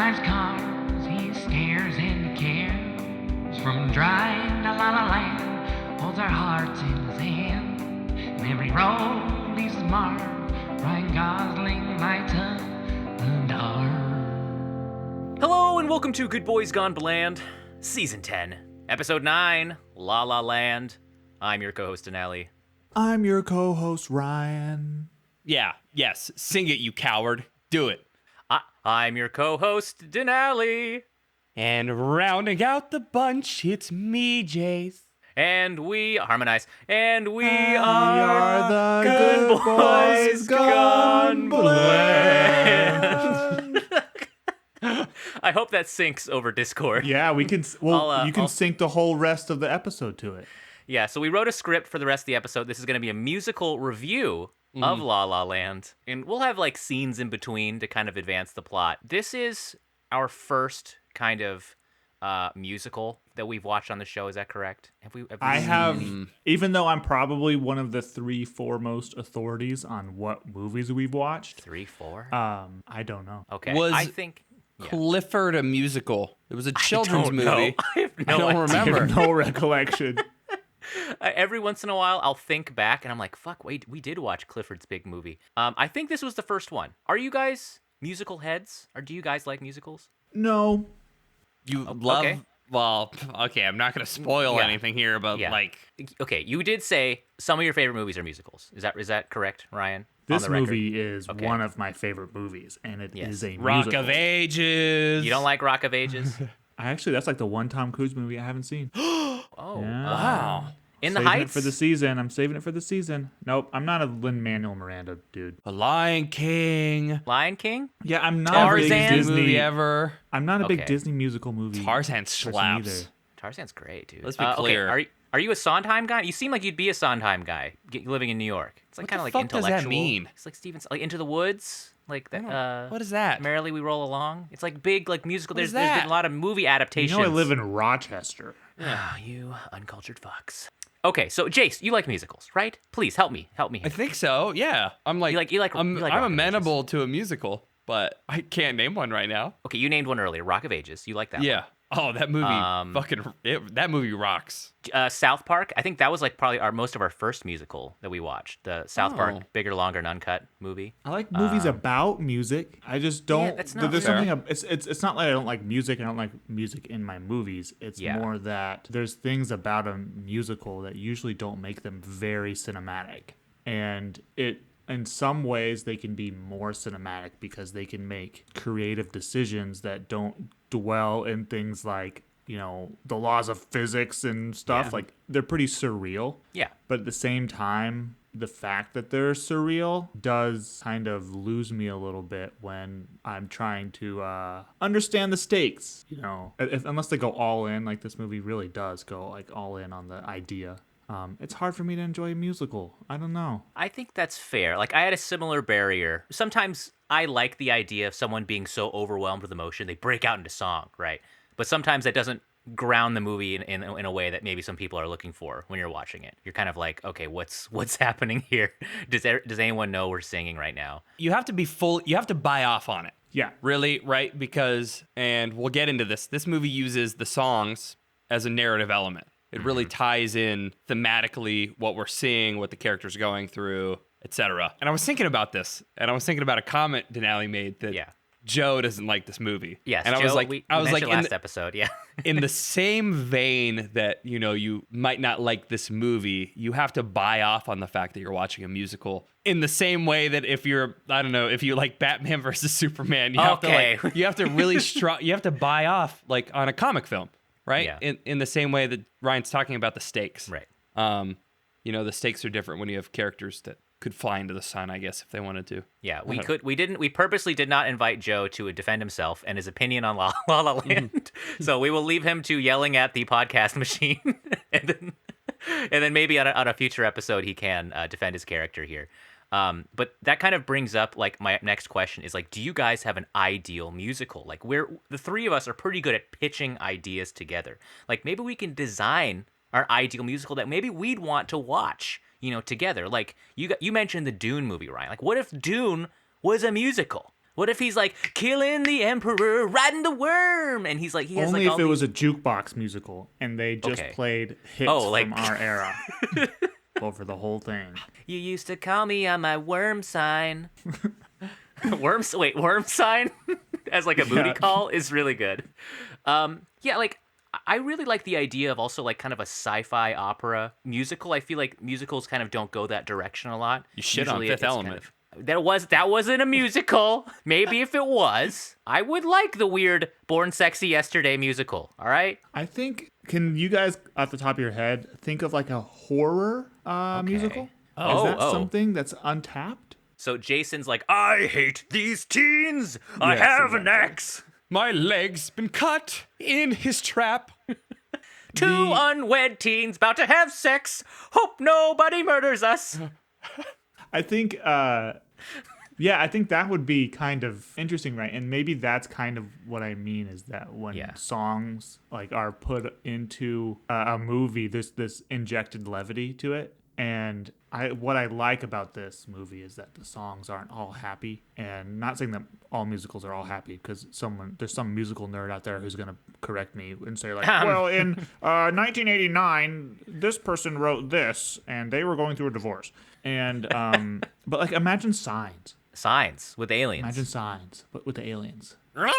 drives cars, he stares into cares. From driving to La La Land, holds our hearts in his hand. And every road leaves his mark. Ryan Gosling lights up the dark. Hello and welcome to Good Boys Gone Bland, Season 10, Episode 9, La La Land. I'm your co-host, Denali. I'm your co-host, Ryan. Yes, sing it, you coward. Do it. I'm your co-host, Denali. And rounding out the bunch, it's me, Jace. And we harmonize. And we are the Good Boys Gone Bland. I hope that syncs over Discord. Yeah, we can. Well, you can I'll sync the whole rest of the episode to it. Yeah, so we wrote a script for the rest of the episode. This is going to be a musical review of La La Land. And we'll have like scenes in between to kind of advance the plot. This is our first kind of musical that we've watched on the show. Is that correct? I have, even though I'm probably one of the 3 foremost authorities on what movies we've watched. 3, 4? I don't know. Okay, Was I think... Yeah. Clifford a musical? It was a children's movie. I have I don't idea. remember. I have no recollection. Every once in a while, I'll think back and I'm like, fuck, wait, we did watch Clifford's big movie. I think this was the first one. Are you guys musical heads? Or do you guys like musicals? No. You love... okay. Well, okay, I'm not going to spoil anything here, but like... Okay, you did say some of your favorite movies are musicals. Is that correct, Ryan? This movie is one of my favorite movies, and it is a Rock musical. of Ages. You don't like Rock of Ages? That's like the one Tom Cruise movie I haven't seen. Oh, Yeah. Wow. In the Saving Heights? it for the season. I'm saving it for the season. Nope, I'm not a Lin-Manuel Miranda dude. The Lion King. Lion King? Yeah, I'm not Tarzan? a big Disney movie ever. I'm not a big Okay. Disney musical movie. Tarzan person slaps. either. Tarzan's great, dude. Let's be clear. Okay, are you a Sondheim guy? You seem like you'd be a Sondheim guy living in New York. It's like What kind the of like fuck intellectual. does that mean? It's like Steven, like Into the Woods, like that. What is that? Merrily We Roll Along. It's like big, like musical. What is There's been that? a lot of movie You adaptations. know I live in Rochester. Ah, you uncultured fucks. Okay, so Jace, you like musicals, right? Please help me. I Here. think so, yeah. I'm like... You like I'm Rock of amenable to a musical, but I can't name one right now. Okay, you named one earlier, Rock of Ages. You like that? Yeah. Oh, that movie that movie rocks. One. South Park. I think that was like probably most of our first musical that we watched. The South Park Bigger, Longer, and Uncut movie. I like movies about music. I just don't. that's not there's fair. something. It's not like I don't like music. I don't like music in my movies. It's more that there's things about a musical that usually don't make them very cinematic, and in some ways they can be more cinematic because they can make creative decisions that don't dwell in things like, you know, the laws of physics and stuff. Like, they're pretty surreal. Yeah. But at the same time, the fact that they're surreal does kind of lose me a little bit when I'm trying to understand the stakes, you know, unless they go all in, like this movie really does go like all in on the idea. It's hard for me to enjoy a musical. I don't know. I think that's fair. Like, I had a similar barrier. Sometimes I like the idea of someone being so overwhelmed with emotion, they break out into song, right? But sometimes that doesn't ground the movie in a way that maybe some people are looking for when you're watching it. You're kind of like, okay, what's happening here? Does anyone know we're singing right now? You have to be you have to buy off on it. Yeah. Really, right? Because, and we'll get into this movie uses the songs as a narrative element. It really ties in thematically what we're seeing, what the character's going through, etc. And I was thinking about this, and I was thinking about a comment Denali made that Joe doesn't like this movie. Yes, and Joe, I was like, we mentioned last episode, yeah. in the same vein that, you know, you might not like this movie, you have to buy off on the fact that you're watching a musical. In the same way that if you're, I don't know, if you like Batman versus Superman, you have to really you have to buy off like on a comic film. Right? Yeah. In the same way that Ryan's talking about the stakes. Right. You know, the stakes are different when you have characters that could fly into the sun, I guess, if they wanted to. Yeah, we purposely did not invite Joe to defend himself and his opinion on La La Land. So we will leave him to yelling at the podcast machine. and then maybe on a future episode he can defend his character here. But that kind of brings up like my next question is like, do you guys have an ideal musical? Like the three of us are pretty good at pitching ideas together. Like maybe we can design our ideal musical that maybe we'd want to watch, you know, together. Like you mentioned the Dune movie, Ryan. Like what if Dune was a musical? What if he's like killing the emperor, riding the worm, and he's like he has Only like if all it these... was a jukebox musical and they just played hits from our era over the whole thing. You used to call me on my worm sign. Worm sign as like a booty call is really good. Like I really like the idea of also like kind of a sci-fi opera musical. I feel like musicals kind of don't go that direction a lot. You shit on Fifth Element. That wasn't a musical. Maybe if it was, I would like the weird Born Sexy Yesterday musical. All right. I think, can you guys, off the top of your head, think of like a horror musical? Is that something that's untapped? So Jason's like, I hate these teens. I have an ex. My leg's been cut in his trap. Two unwed teens about to have sex. Hope nobody murders us. I think, I think that would be kind of interesting, right? And maybe that's kind of what I mean is that when songs like are put into a movie, there's this injected levity to it. And what I like about this movie is that the songs aren't all happy, and not saying that all musicals are all happy, because there's some musical nerd out there who's gonna correct me and say like, well, in 1989, this person wrote this, and they were going through a divorce, and but like imagine Signs. Signs with aliens. Imagine Signs, but with the aliens. Their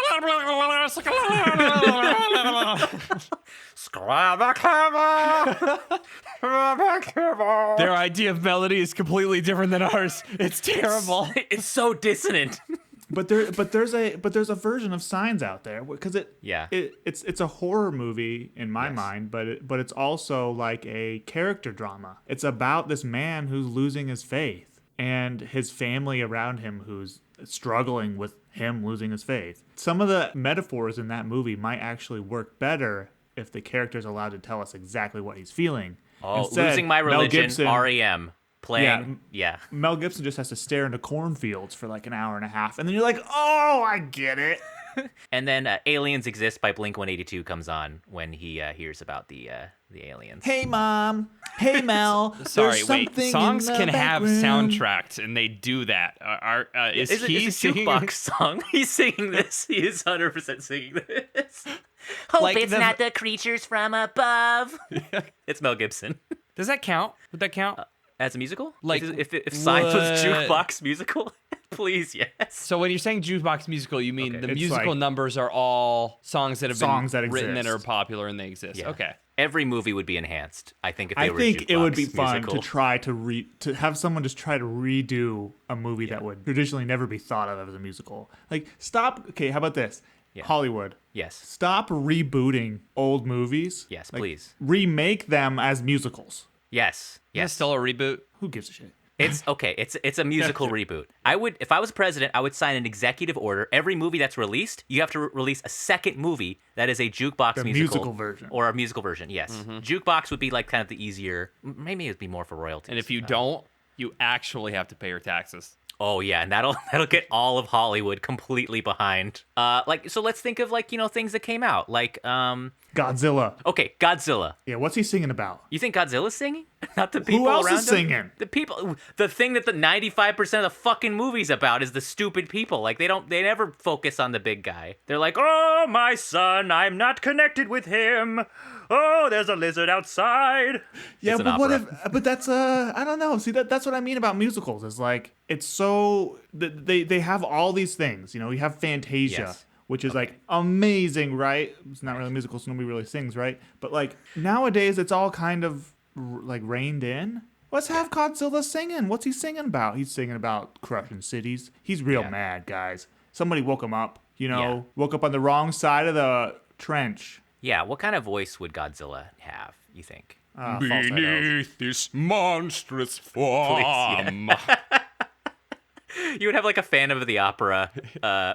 idea of melody is completely different than ours. It's terrible. It's so dissonant. But there's a version of Signs out there because it's a horror movie in my mind, but it's also like a character drama. It's about this man who's losing his faith and his family around him who's struggling with him losing his faith. Some of the metaphors in that movie might actually work better if the character's allowed to tell us exactly what he's feeling. Oh, Instead, losing my religion, REM. Playing, Mel Gibson just has to stare into cornfields for like an hour and a half, and then you're like, oh, I get it. And then Aliens Exist by Blink-182 comes on when he hears about the aliens. Hey, Mom. Hey, Mel. Sorry, wait. Songs can have soundtracks, and they do that. Is he singing? It's a jukebox song. He's singing this. He is 100% singing this. Hope like it's not the creatures from above. It's Mel Gibson. Does that count? Would that count? As a musical? Like if Signs was jukebox musical, please, yes. So when you're saying jukebox musical, you mean the musical numbers are all songs that have been written and are popular and they exist. Yeah. Okay. Every movie would be enhanced, I think, if they were I think it would be fun musical. To try to have someone just try to redo a movie that would traditionally never be thought of as a musical. Like, stop. Okay, how about this? Yeah. Hollywood. Yes. Stop rebooting old movies. Yes, please. Remake them as musicals. Yes. Yes. Still a reboot? Who gives a shit? It's okay. It's a musical reboot. If I was president, I would sign an executive order. Every movie that's released, you have to release a second movie that is a jukebox musical version or a musical version. Yes, jukebox would be like kind of the easier. Maybe it would be more for royalties. And if you don't, you actually have to pay your taxes. Oh yeah, and that'll get all of Hollywood completely behind. So let's think of things that came out like Godzilla. Okay, Godzilla. Yeah, what's he singing about? You think Godzilla's singing? Not the people Who else around is singing? The people. The thing that the 95% of the fucking movie's about is the stupid people. Like they never focus on the big guy. They're like, oh my son, I'm not connected with him. Oh, there's a lizard outside. Yeah, but what if? But that's I don't know. See, that's what I mean about musicals. Is like it's so they have all these things. You have Fantasia, which is like amazing, right? It's not really a musical, so nobody really sings, right? But like nowadays, it's all kind of like reined in. Let's have Godzilla singing. What's he singing about? He's singing about crushing cities. He's real mad, guys. Somebody woke him up. Woke up on the wrong side of the trench. Yeah, what kind of voice would Godzilla have, you think? Beneath this monstrous form. Please, you would have like a Phantom of the Opera,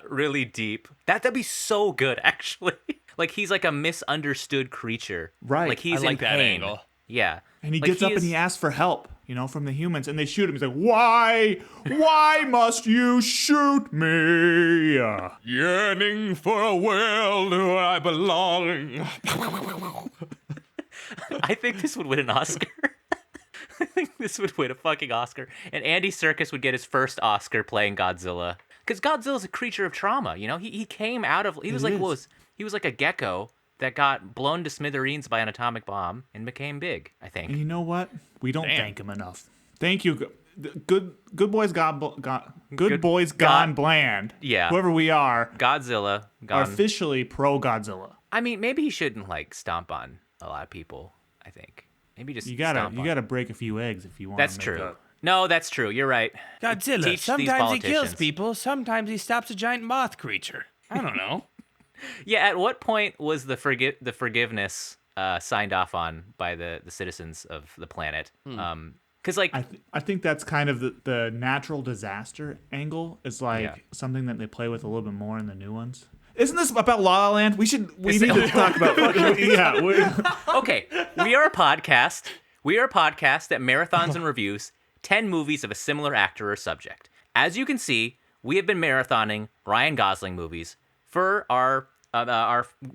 really deep. That'd be so good, actually. Like he's like a misunderstood creature. Right. Like he's I like in that pain. angle. Yeah. And he gets up and he asks for help, from the humans, and they shoot him. He's like, "Why? Why must you shoot me? Yearning for a world where I belong." I think this would win an Oscar. think this would win a fucking Oscar. And Andy Serkis would get his first Oscar playing Godzilla. Because Godzilla's a creature of trauma, you know? He came out of... He was like a gecko that got blown to smithereens by an atomic bomb and became big, I think. And you know what? We don't thank him enough. Thank you. Good boys gone bland. Yeah. Whoever we are. Godzilla. Are officially pro Godzilla. I mean, maybe he shouldn't, like, stomp on a lot of people, I think. Maybe just you gotta break a few eggs if you want. That's true. No, that's true. You're right. Godzilla. Sometimes he kills people. Sometimes he stops a giant moth creature. I don't know. Yeah. At what point was the forgiveness signed off on by the citizens of the planet? Because like I think that's kind of the natural disaster angle is like something that they play with a little bit more in the new ones. Isn't this about La La Land? We need to talk about. Okay, we are a podcast. We are a podcast that marathons and reviews 10 movies of a similar actor or subject. As you can see, we have been marathoning Ryan Gosling movies for our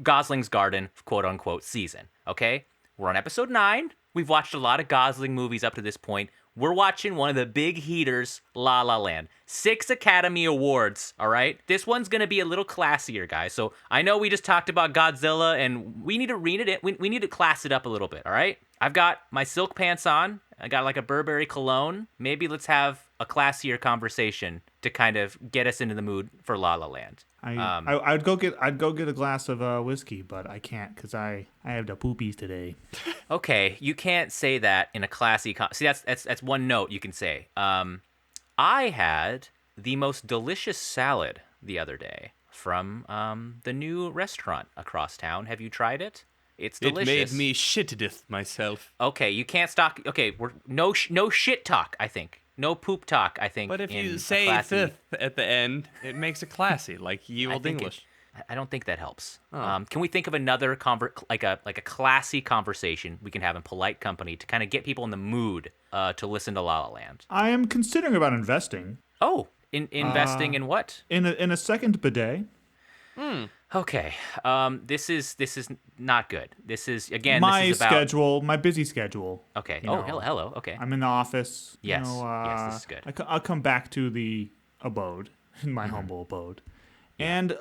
Gosling's Garden quote unquote season. Okay, we're on episode 9. We've watched a lot of Gosling movies up to this point. We're watching one of the big heaters, La La Land. 6 Academy Awards, all right? This one's going to be a little classier, guys. So I know we just talked about Godzilla, and we need to read it. We need to class it up a little bit, all right? I've got my silk pants on. I got like a Burberry cologne. Maybe let's have a classier conversation to kind of get us into the mood for La La Land. I'd go get a glass of whiskey, but I can't because I have the poopies today. Okay, you can't say that in a classy. See, that's one note you can say. I had the most delicious salad the other day from the new restaurant across town. Have you tried it? It's delicious. It made me shittedeth myself. Okay, you can't stop. Okay, we're no shit talk. I think. No poop talk, I think. But if you say fifth at the end, it makes it classy, like ye old English. I don't think that helps. Oh. Can we think of another like a classy conversation we can have in polite company to kind of get people in the mood to listen to La La Land? I am considering about investing. Oh, investing in what? In a second bidet. Okay. This is not good. This is again. My this is about... schedule, my busy schedule. Okay. Hello. Okay. I'm in the office. Yes. Yes. This is good. I'll come back to the abode, my humble abode, and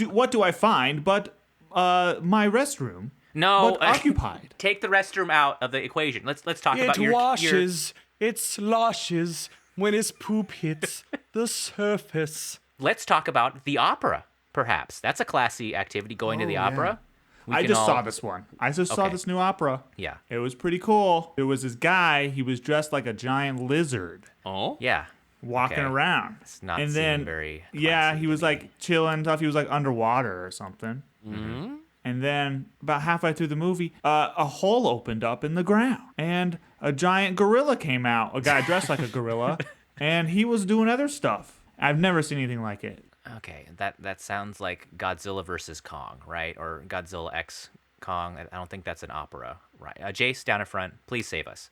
what do I find? But my restroom. No, but occupied. Take the restroom out of the equation. Let's talk about your. It washes. It sloshes when his poop hits the surface. Let's talk about the opera. Perhaps that's a classy activity, going to the opera. I just saw this one. I just saw this new opera. Yeah. It was pretty cool. There was this guy. He was dressed like a giant lizard. Oh? Yeah. Walking around. It's not very classy. Yeah, he was like chilling stuff. He was like underwater or something. Mm-hmm. And then about halfway through the movie, a hole opened up in the ground. And a giant gorilla came out. A guy dressed like a gorilla. And he was doing other stuff. I've never seen anything like it. Okay, that sounds like Godzilla versus Kong, right? Or Godzilla X Kong. I don't think that's an opera, right? Jace, down in front, please save us.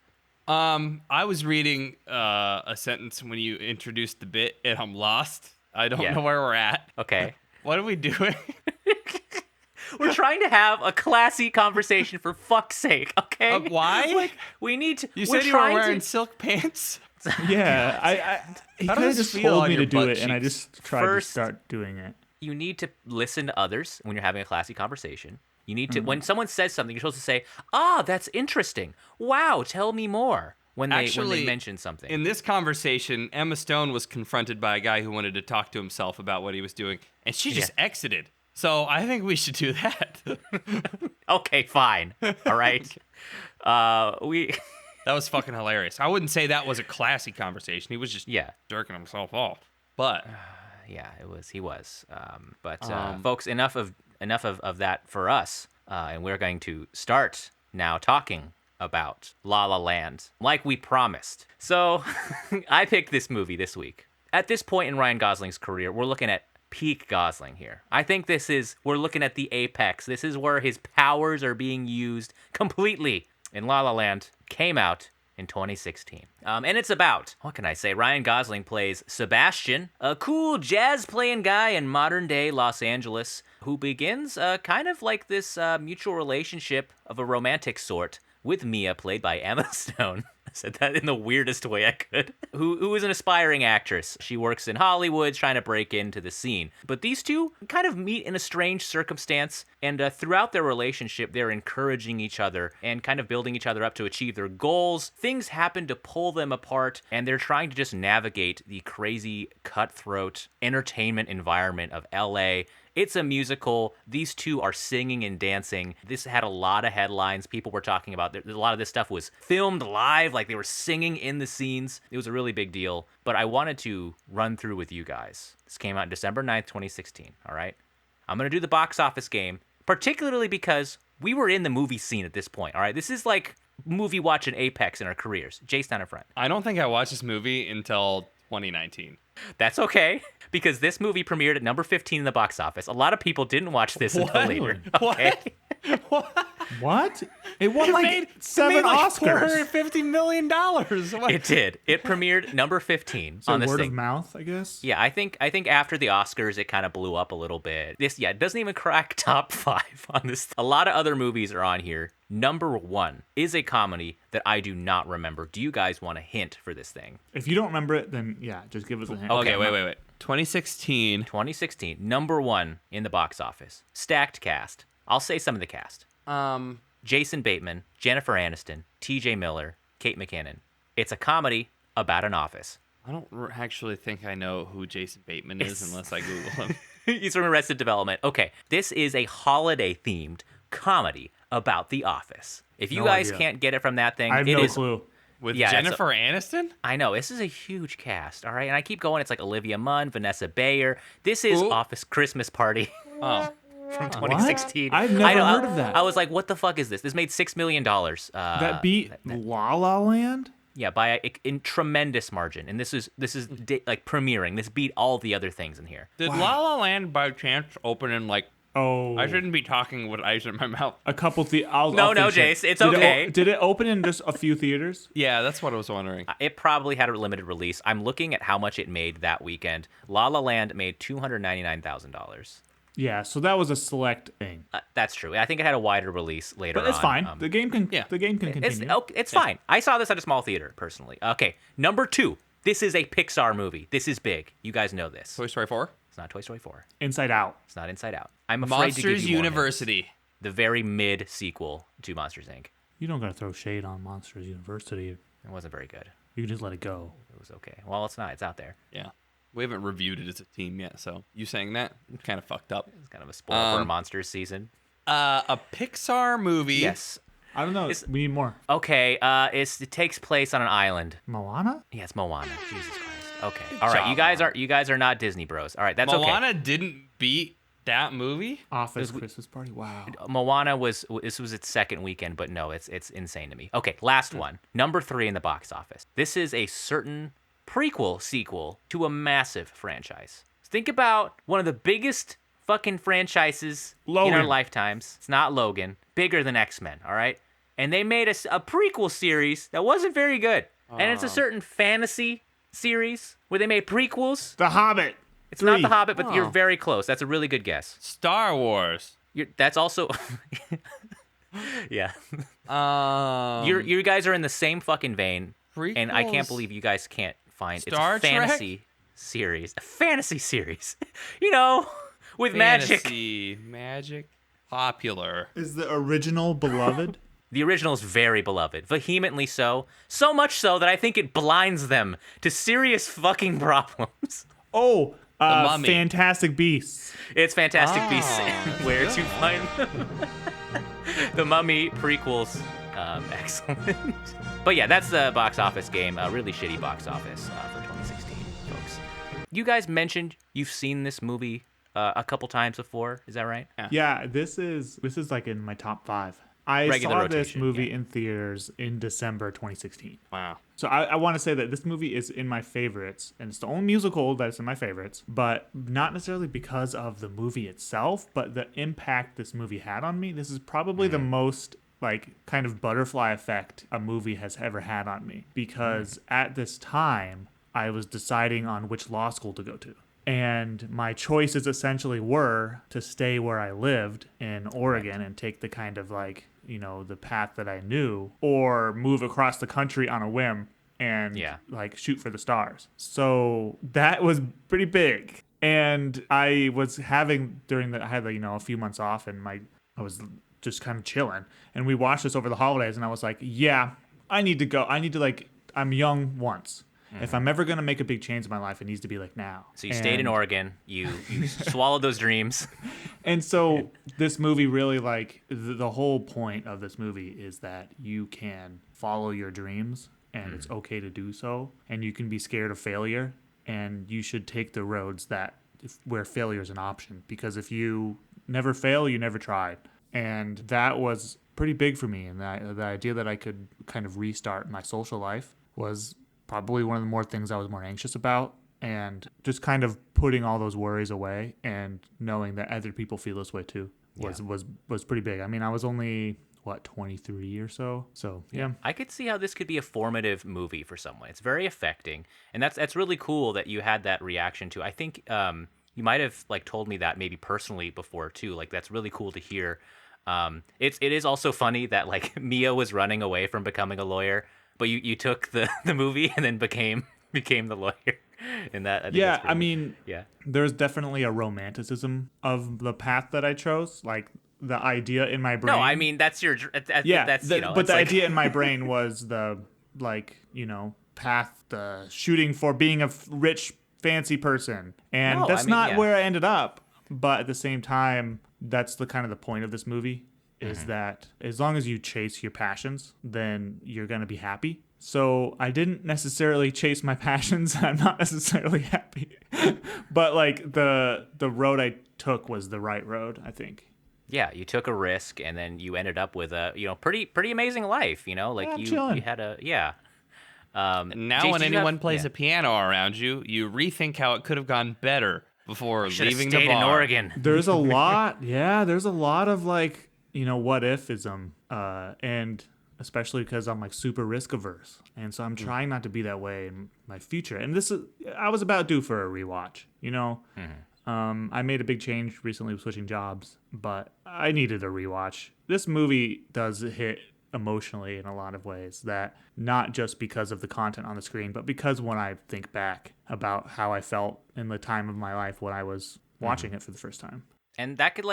I was reading a sentence when you introduced the bit, and I'm lost. I don't know where we're at. Okay. What are we doing? We're trying to have a classy conversation, for fuck's sake, okay? Why? Like, we need to... You said you were wearing silk pants? Yeah, he kind of just told me to do it, and I just tried to start doing it. You need to listen to others when you're having a classy conversation. You need to, when someone says something, you're supposed to say, that's interesting. Wow, tell me more. When they mention something. In this conversation, Emma Stone was confronted by a guy who wanted to talk to himself about what he was doing, and she just exited. So I think we should do that. Okay, fine. All right. That was fucking hilarious. I wouldn't say that was a classy conversation. He was just jerking himself off. But it was. He was. Folks, enough of that for us. And we're going to start now talking about La La Land, like we promised. So I picked this movie this week. At this point in Ryan Gosling's career, we're looking at peak Gosling here. I think we're looking at the apex. This is where his powers are being used completely. And La La Land came out in 2016. And it's about, what can I say? Ryan Gosling plays Sebastian, a cool jazz-playing guy in modern-day Los Angeles who begins kind of like this mutual relationship of a romantic sort with Mia, played by Emma Stone. said that in the weirdest way I could. Who is an aspiring actress. She works in Hollywood trying to break into the scene. But these two kind of meet in a strange circumstance, and throughout their relationship, they're encouraging each other and kind of building each other up to achieve their goals. Things happen to pull them apart, and they're trying to just navigate the crazy, cutthroat entertainment environment of LA. It's a musical. These two are singing and dancing. This had a lot of headlines. People were talking about a lot of this stuff was filmed live, like they were singing in the scenes. It was a really big deal. But I wanted to run through with you guys. This came out December 9th, 2016. All right. I'm going to do the box office game, particularly because we were in the movie scene at this point. All right. This is like movie watching apex in our careers. Jace down in front. I don't think I watched this movie until 2019. That's okay, because this movie premiered at number 15 in the box office. A lot of people didn't watch this until later. Okay? What? It won like 7 Oscars. $450 million. It did. It premiered number 15 So on this word thing. of mouth, I guess. Yeah, I think after the Oscars, it kind of blew up a little bit. It doesn't even crack top 5 on this. A lot of other movies are on here. Number 1 is a comedy that I do not remember. Do you guys want a hint for this thing? If you don't remember it, then yeah, just give us a hint. Okay, wait. 2016. 2016, number 1 in the box office. Stacked cast. I'll say some of the cast. Jason Bateman, Jennifer Aniston, T.J. Miller, Kate McKinnon. It's a comedy about an office. I don't actually think I know who Jason Bateman is unless I Google him. He's from Arrested Development. Okay, this is a holiday-themed comedy about the office. If you guys can't get it from that thing, I have no clue. With Jennifer Aniston? I know, this is a huge cast, all right? And I keep going, it's like Olivia Munn, Vanessa Bayer. This is Office Christmas Party. Oh. From 2016. I've never heard of that. I was like, what the fuck is this? This made $6 million. That beat La La Land? Yeah, by a tremendous margin. And this is like premiering. This beat all the other things in here. Did La La Land by chance open in like... Oh. I shouldn't be talking with ice in my mouth. A couple... No, Jace. It's okay. Did it open in just a few theaters? Yeah, that's what I was wondering. It probably had a limited release. I'm looking at how much it made that weekend. La La Land made $299,000. Yeah, so that was a select thing. That's true. I think it had a wider release later on. But it's fine. The game can continue. It's fine. I saw this at a small theater, personally. Okay, number 2. This is a Pixar movie. This is big. You guys know this. Toy Story 4? It's not Toy Story 4. Inside Out. It's not Inside Out. I'm afraid to give Monsters you more University. hints. The very mid sequel to Monsters, Inc. You don't got to throw shade on Monsters University. It wasn't very good. You can just let it go. It was okay. Well, it's not. It's out there. Yeah. We haven't reviewed it as a team yet, so you saying that kind of fucked up. It's kind of a spoiler for a Monsters season. A Pixar movie. Yes. I don't know. We need more. Okay. It takes place on an island. Moana? Yeah, it's Moana. Jesus Christ. Okay. Good All right. job, You guys are not Disney bros. All right. That's okay. Moana didn't beat that movie. Office Christmas Party. Wow. Moana was its second weekend, but no, it's insane to me. Okay, last one. Number 3 in the box office. This is a certain prequel sequel to a massive franchise. Think about one of the biggest fucking franchises in our lifetimes. It's not Logan. Bigger than X-Men, all right? And they made a prequel series that wasn't very good. And it's a certain fantasy series where they made prequels. The Hobbit. It's not The Hobbit, but you're very close. That's a really good guess. Star Wars. That's also... yeah. You guys are in the same fucking vein. Prequels. And I can't believe you guys can't find Star it's a fantasy series. A fantasy series. You know, with Fantasy, magic. Popular. Is the original beloved? The original is very beloved, vehemently so. So much so that I think it blinds them to serious fucking problems. Oh, Mummy. Fantastic Beasts. It's Fantastic Beasts and Where to Find Them. The Mummy prequels, excellent. But yeah, that's the box office game. A really shitty box office for 2016, folks. You guys mentioned you've seen this movie a couple times before. Is that right? Yeah, this is like in my top 5. I Regular saw rotation, this movie in theaters in December 2016. Wow. So I want to say that this movie is in my favorites, and it's the only musical that's in my favorites, but not necessarily because of the movie itself, but the impact this movie had on me. This is probably the most like kind of butterfly effect a movie has ever had on me, because at this time I was deciding on which law school to go to. And my choices essentially were to stay where I lived in Oregon and take the kind of like the path that I knew, or move across the country on a whim and like shoot for the stars. So that was pretty big. And I was having I had a few months off, and I was just kind of chilling, and we watched this over the holidays, and I was like, yeah, I need to go. I'm young once. If I'm ever going to make a big change in my life, it needs to be like now. So you stayed in Oregon. You swallowed those dreams. And so this movie really, like, the whole point of this movie is that you can follow your dreams, and it's okay to do so. And you can be scared of failure, and you should take the roads where failure is an option. Because if you never fail, you never tried. And that was pretty big for me. And the idea that I could kind of restart my social life was probably one of the more things I was more anxious about, and just kind of putting all those worries away and knowing that other people feel this way too was pretty big. I mean, I was only 23 or so. So yeah, I could see how this could be a formative movie for someone. It's very affecting, and that's really cool that you had that reaction to. I think you might have like told me that maybe personally before too. Like that's really cool to hear. It is also funny that like Mia was running away from becoming a lawyer, but you took the movie and then became the lawyer. And that I mean, there's definitely a romanticism of the path that I chose. Like the idea in my brain. No, I mean that's your that's but the idea in my brain was the path, the shooting for being a rich fancy person, and not where I ended up. But at the same time, that's the kind of the point of this movie. Is that as long as you chase your passions, then you're going to be happy. So I didn't necessarily chase my passions. I'm not necessarily happy. But like the road I took was the right road, I think. Yeah, you took a risk, and then you ended up with a pretty amazing life. Like you had a now Jace, when anyone plays a piano around you, you rethink how it could have gone better before leaving the bar. In Oregon. There's a lot. Yeah, there's a lot of like what ifism, and especially because I'm like super risk averse, and so I'm trying not to be that way in my future. And I was about due for a rewatch. I made a big change recently with switching jobs, but I needed a rewatch. This movie does hit emotionally in a lot of ways, that not just because of the content on the screen, but because when I think back about how I felt in the time of my life when I was watching it for the first time. And that could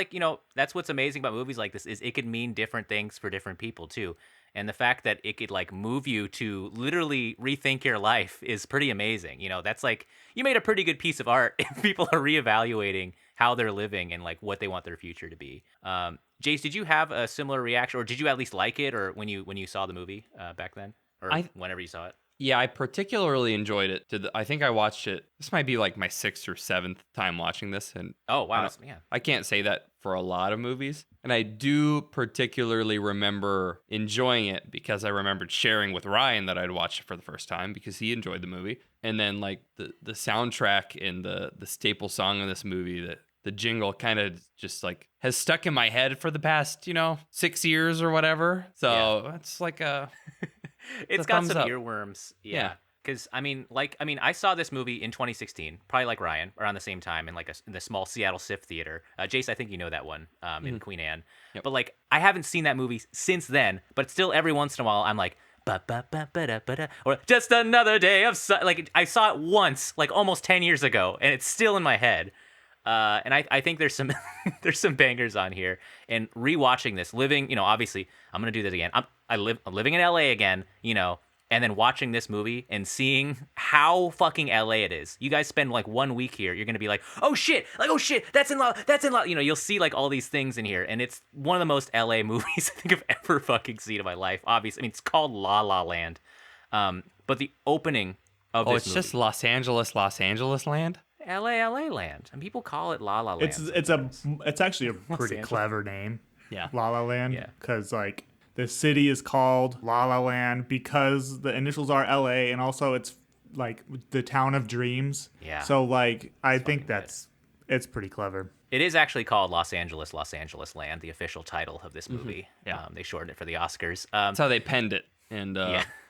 that's what's amazing about movies like this, is it could mean different things for different people too. And the fact that it could like move you to literally rethink your life is pretty amazing. That's like, you made a pretty good piece of art if people are reevaluating how they're living and like what they want their future to be. Jace, did you have a similar reaction, or did you at least like it, or when you saw the movie back then, or whenever you saw it? Yeah, I particularly enjoyed it. I think I watched it. This might be like my 6th or 7th time watching this, and oh wow, I can't say that for a lot of movies. And I do particularly remember enjoying it because I remembered sharing with Ryan that I'd watched it for the first time because he enjoyed the movie. And then like the soundtrack and the staple song in this movie, that the jingle kind of just like has stuck in my head for the past 6 years or whatever. So it's like it's got some earworms. Yeah. Because I saw this movie in 2016, probably like Ryan, around the same time in in the small Seattle SIFF theater. Jace, I think you know that one, in Queen Anne. Yep. But like, I haven't seen that movie since then. But still, every once in a while, I'm like, ba ba ba ba da ba da, or just another day of like I saw it once, like almost 10 years ago, and it's still in my head. And I think there's some there's some bangers on here. And rewatching this, living, obviously, I'm gonna do this again. I'm living in LA again, and then watching this movie and seeing how fucking LA it is. You guys spend like 1 week here, you're gonna be like, oh shit, that's in law. You'll see like all these things in here, and it's one of the most LA movies I think I've ever fucking seen in my life. Obviously, it's called La La Land, but the opening of this movie, just Los Angeles land. LA Land, and people call it La La Land. It's actually a pretty clever name. Yeah, La La Land, because like the city is called La La Land because the initials are LA, and also it's like the town of dreams. Yeah. So like I think it's pretty clever. It is actually called Los Angeles Land, the official title of this movie. Yeah. They shortened it for the Oscars. That's how they penned it. And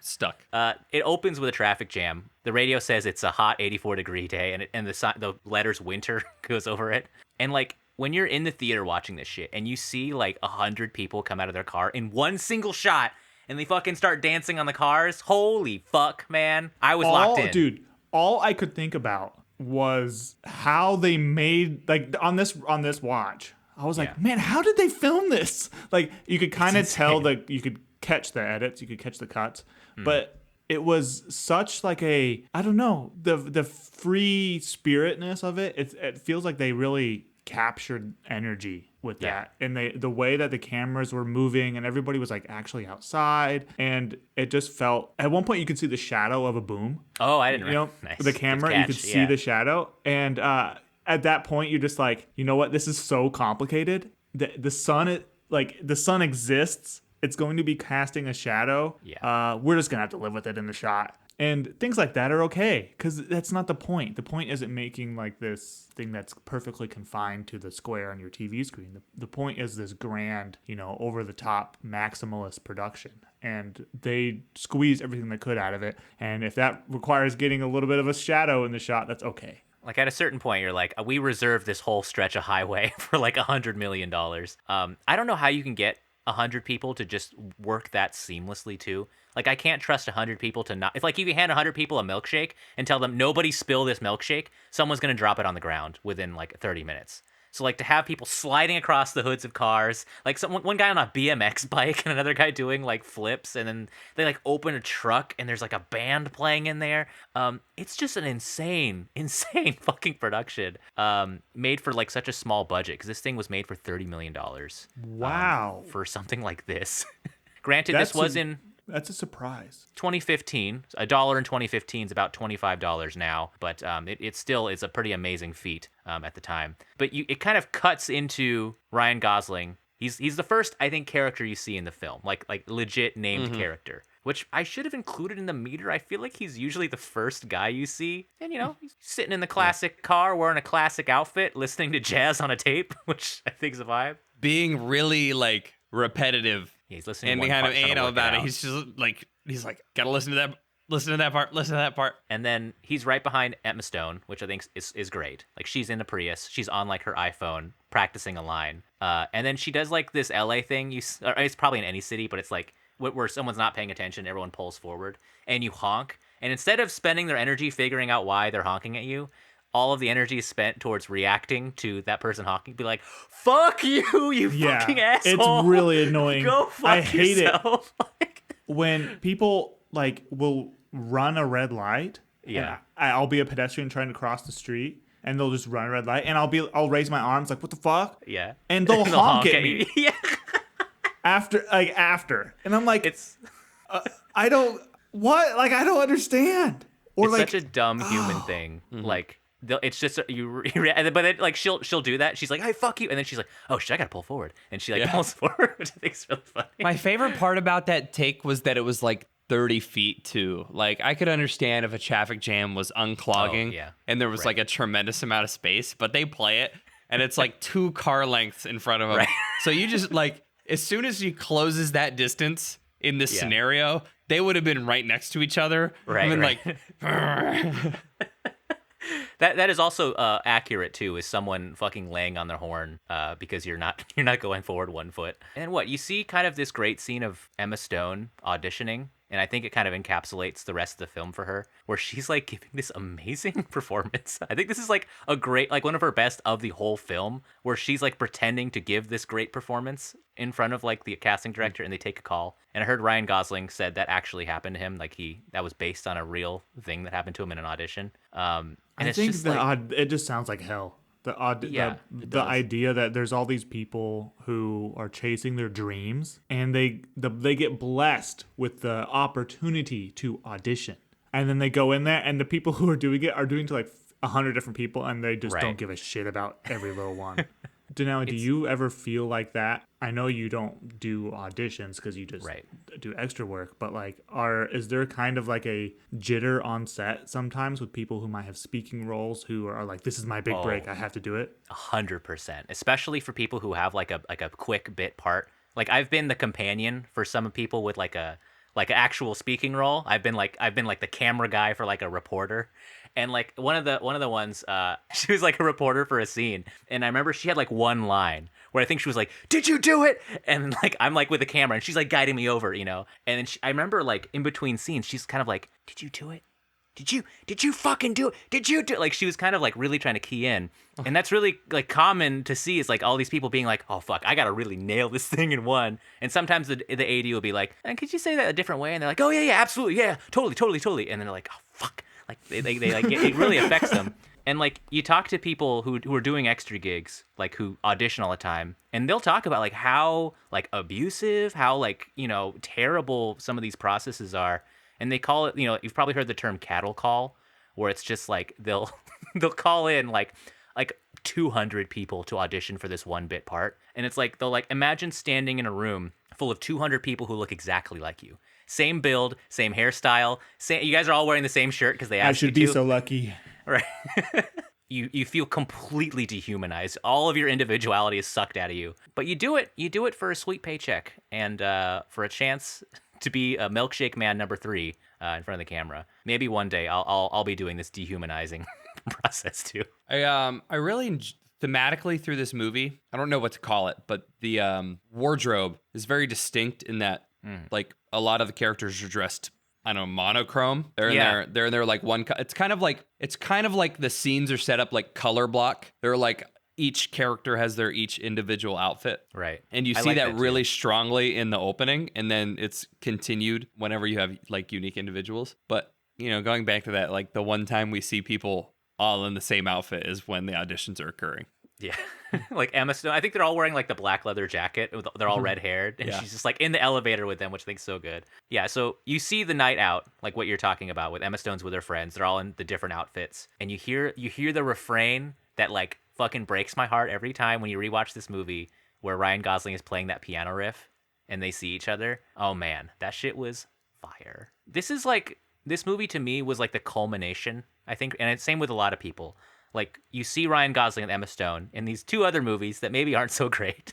stuck. It opens with a traffic jam. The radio says it's a hot 84-degree day, and the letters winter goes over it. And like when you're in the theater watching this shit and you see like 100 people come out of their car in one single shot and they fucking start dancing on the cars, holy fuck, man. I was locked in. Dude, all I could think about was how they made, like, on this watch. I was like, man, how did they film this? Like, you could kind of tell that you could catch the edits, you could catch the cuts, but it was such like a, I don't know, the free spiritness of it. It feels like they really captured energy with that, and the way that the cameras were moving and everybody was like actually outside, and it just felt, at one point you could see the shadow of a boom. Oh, I didn't nice. The camera, you could see the shadow, and at that point you're just like, you know what, this is so complicated. The sun exists. It's going to be casting a shadow. We're just gonna have to live with it in the shot. And things like that are okay, because that's not the point. The point isn't making like this thing that's perfectly confined to the square on your TV screen. The point is this grand, over-the-top maximalist production. And they squeezed everything they could out of it. And if that requires getting a little bit of a shadow in the shot, that's okay. Like, at a certain point, you're like, we reserved this whole stretch of highway for like $100 million. I don't know how you can get 100 people to just work that seamlessly too. Like, I can't trust 100 people to not, if you hand 100 people a milkshake and tell them nobody spill this milkshake, someone's going to drop it on the ground within like 30 minutes. So like, to have people sliding across the hoods of cars, like one guy on a BMX bike and another guy doing like flips, and then they like open a truck and there's like a band playing in there. It's just an insane fucking production, made for like such a small budget, because this thing was made for $30 million. Wow. For something like this. Granted, this was in That's a surprise. 2015. $1 in 2015 is about $25 now, but it still is a pretty amazing feat at the time. But it kind of cuts into Ryan Gosling. He's the first, I think, character you see in the film, like legit named character, which I should have included in the meter. I feel like he's usually the first guy you see, and he's sitting in the classic car, wearing a classic outfit, listening to jazz on a tape, which I think is a vibe. Being really like repetitive. Yeah, he's listening and to one kind part, of anal about it. Out. He's just like, gotta listen to that part. And then he's right behind Emma Stone, which I think is great. Like, she's in the Prius, she's on like her iPhone practicing a line, and then she does like this LA thing. It's probably in any city, but it's like where someone's not paying attention, everyone pulls forward and you honk, and instead of spending their energy figuring out why they're honking at you, all of the energy is spent towards reacting to that person honking. Be like, fuck you, you fucking asshole. It's really annoying. Go fuck I hate yourself. it when people like will run a red light. Yeah. I'll be a pedestrian trying to cross the street, and they'll just run a red light, and I'll raise my arms like, what the fuck? Yeah. And they'll honk at me. Yeah. After. And I'm like, I don't understand. Or it's like, such a dumb human thing. Like, it's just but then like she'll do that. She's like, "Hey, fuck you," and then she's like, "Oh shit, I gotta pull forward," and she like pulls forward, which I think is really funny. My favorite part about that take was that it was like 30 feet too. Like, I could understand if a traffic jam was unclogging and there was like a tremendous amount of space, but they play it and it's like 2 car lengths in front of them. Right. So you just like, as soon as he closes that distance in this scenario, they would have been right next to each other. Right. And like. That is also accurate too, is someone fucking laying on their horn because you're not going forward 1 foot. And what you see, kind of this great scene of Emma Stone auditioning, and I think it kind of encapsulates the rest of the film for her, where she's like giving this amazing performance. I think this is like a great, like one of her best of the whole film, where she's like pretending to give this great performance in front of like the casting director, and they take a call. And I heard Ryan Gosling said that actually happened to him. Like, that was based on a real thing that happened to him in an audition. And I it's think just it just sounds like hell. The idea that there's all these people who are chasing their dreams, and they get blessed with the opportunity to audition, and then they go in there, and the people who are doing it are doing to like 100 different people, and they just don't give a shit about every little one. Denali, do you ever feel like that? I know you don't do auditions because you just do extra work, but like, is there kind of like a jitter on set sometimes with people who might have speaking roles who are like, this is my big break, I have to do it? 100%, especially for people who have like a quick bit part. Like, I've been the companion for some people with like a like an actual speaking role. I've been like the camera guy for like a reporter. And like one of the ones, she was like a reporter for a scene, and I remember she had like one line where I think she was like, "Did you do it?" And like I'm like with the camera, and she's like guiding me over, you know. And then I remember like in between scenes, she's kind of like, "Did you do it? Did you fucking do it? Did you do it?" Like she was kind of like really trying to key in, and that's really like common to see. Is like all these people being like, "Oh fuck, I gotta really nail this thing in one." And sometimes the AD will be like, "Could you say that a different way?" And they're like, "Oh yeah, absolutely, yeah, totally." And then they're like, "Oh fuck." Like they like it really affects them. And like you talk to people who are doing extra gigs, like who audition all the time, and they'll talk about like how like abusive, how like, you know, terrible some of these processes are. And they call it, you know, you've probably heard the term cattle call, where it's just like they'll they'll call in like 200 people to audition for this one bit part. And it's like they'll like imagine standing in a room full of 200 people who look exactly like you. Same build, same hairstyle. You guys are all wearing the same shirt because they asked you to. I should be so lucky. Right. You feel completely dehumanized. All of your individuality is sucked out of you. But you do it. You do it for a sweet paycheck and for a chance to be a milkshake man number 3 in front of the camera. Maybe one day I'll be doing this dehumanizing process too. I really thematically through this movie, I don't know what to call it, but the wardrobe is very distinct in that like a lot of the characters are dressed, I don't know, monochrome. They're in their like one. It's kind of like the scenes are set up like color block. They're like each character has their each individual outfit. Right. And you see like that really strongly in the opening, and then it's continued whenever you have like unique individuals. But you know, going back to that, like the one time we see people all in the same outfit is when the auditions are occurring. Yeah. Like Emma Stone. I think they're all wearing like the black leather jacket. They're all red haired. And she's just like in the elevator with them, which I think's so good. Yeah. So you see the night out, like what you're talking about with Emma Stone's with her friends. They're all in the different outfits. And you hear the refrain that like fucking breaks my heart every time when you rewatch this movie where Ryan Gosling is playing that piano riff and they see each other. Oh man, that shit was fire. This movie to me was like the culmination, I think. And it's same with a lot of people. Like, you see Ryan Gosling and Emma Stone in these 2 other movies that maybe aren't so great,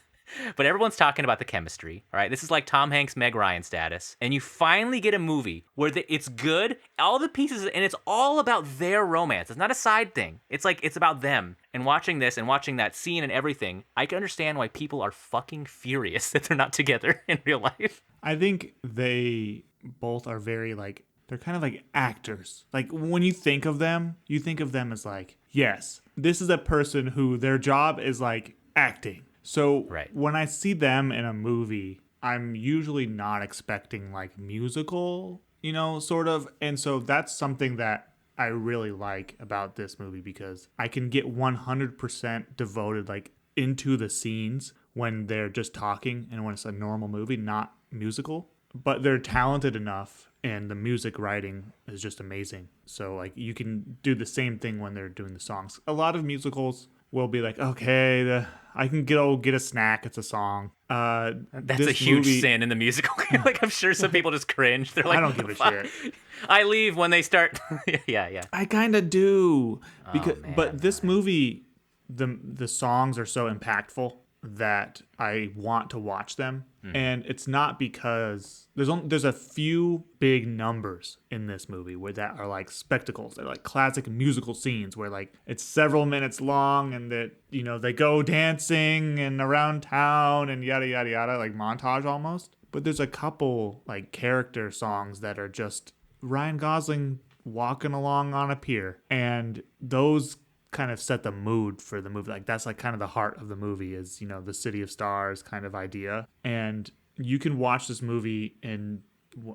but everyone's talking about the chemistry, all right? This is like Tom Hanks, Meg Ryan status. And you finally get a movie where it's good, all the pieces, and it's all about their romance. It's not a side thing. It's like, it's about them. And watching this and watching that scene and everything, I can understand why people are fucking furious that they're not together in real life. I think they both are very like, they're kind of like actors. Like when you think of them as like, yes, this is a person who their job is like acting. So when I see them in a movie, I'm usually not expecting like musical, you know, sort of. And so that's something that I really like about this movie because I can get 100% devoted like into the scenes when they're just talking and when it's a normal movie, not musical. But they're talented enough and the music writing is just amazing. So like you can do the same thing when they're doing the songs. A lot of musicals will be like, okay, I can get a snack. It's a song. That's a huge sin in the musical. Like I'm sure some people just cringe. They're like, I don't give a shit. I leave when they start. Yeah. I kind of do but this movie, the songs are so impactful that I want to watch them. And it's not because there's a few big numbers in this movie where that are like spectacles. They're like classic musical scenes where like it's several minutes long and that, you know, they go dancing and around town and yada yada yada, like montage almost. But there's a couple like character songs that are just Ryan Gosling walking along on a pier, and those kind of set the mood for the movie. Like that's like kind of the heart of the movie is, you know, the City of Stars kind of idea. And you can watch this movie in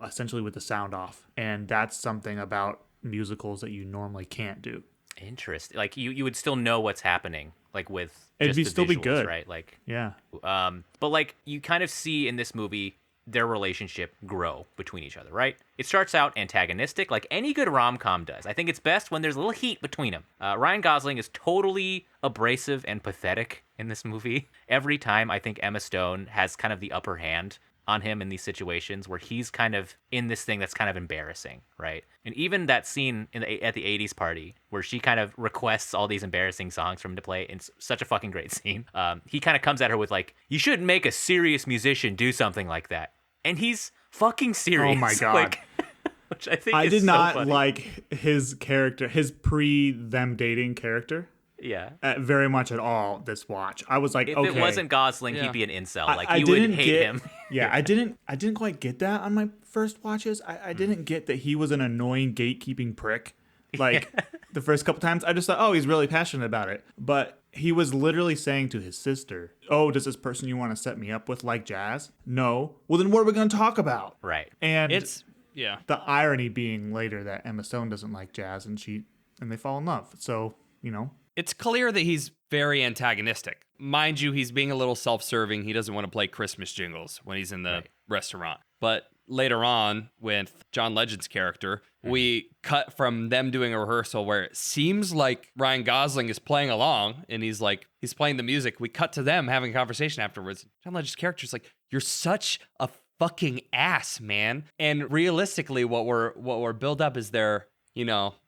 essentially with the sound off. And that's something about musicals that you normally can't do. Interesting. Like you would still know what's happening, like with it'd just still visuals, be good, right? Like yeah. But like you kind of see in this movie their relationship grow between each other, right? It starts out antagonistic, like any good rom-com does. I think it's best when there's a little heat between them. Ryan Gosling is totally abrasive and pathetic in this movie. Every time I think Emma Stone has kind of the upper hand on him in these situations where he's kind of in this thing that's kind of embarrassing, right? And even that scene at the 80s party where she kind of requests all these embarrassing songs for him to play, it's such a fucking great scene. He kind of comes at her with like, you shouldn't make a serious musician do something like that. And he's fucking serious. Oh my God. Like, which I think I is did so not funny. like his character, his pre-them dating character. Yeah. Very much at all this watch. I was like, If okay. it wasn't Gosling, Yeah. he'd be an incel. Like, I you would didn't hate get, him. Yeah, I didn't quite get that on my first watches. I didn't get that he was an annoying gatekeeping prick. Like the first couple times, I just thought, oh, he's really passionate about it. But he was literally saying to his sister, oh, does this person you want to set me up with like jazz? No. Well, then what are we going to talk about? Right. And Yeah. the irony being later that Emma Stone doesn't like jazz and they fall in love. So, It's clear that he's very antagonistic. Mind you, he's being a little self-serving. He doesn't want to play Christmas jingles when he's in the restaurant. But later on, with John Legend's character, we cut from them doing a rehearsal where it seems like Ryan Gosling is playing along and he's playing the music. We cut to them having a conversation afterwards. John Legend's character is like, "You're such a fucking ass, man." And realistically, what we're built up is there,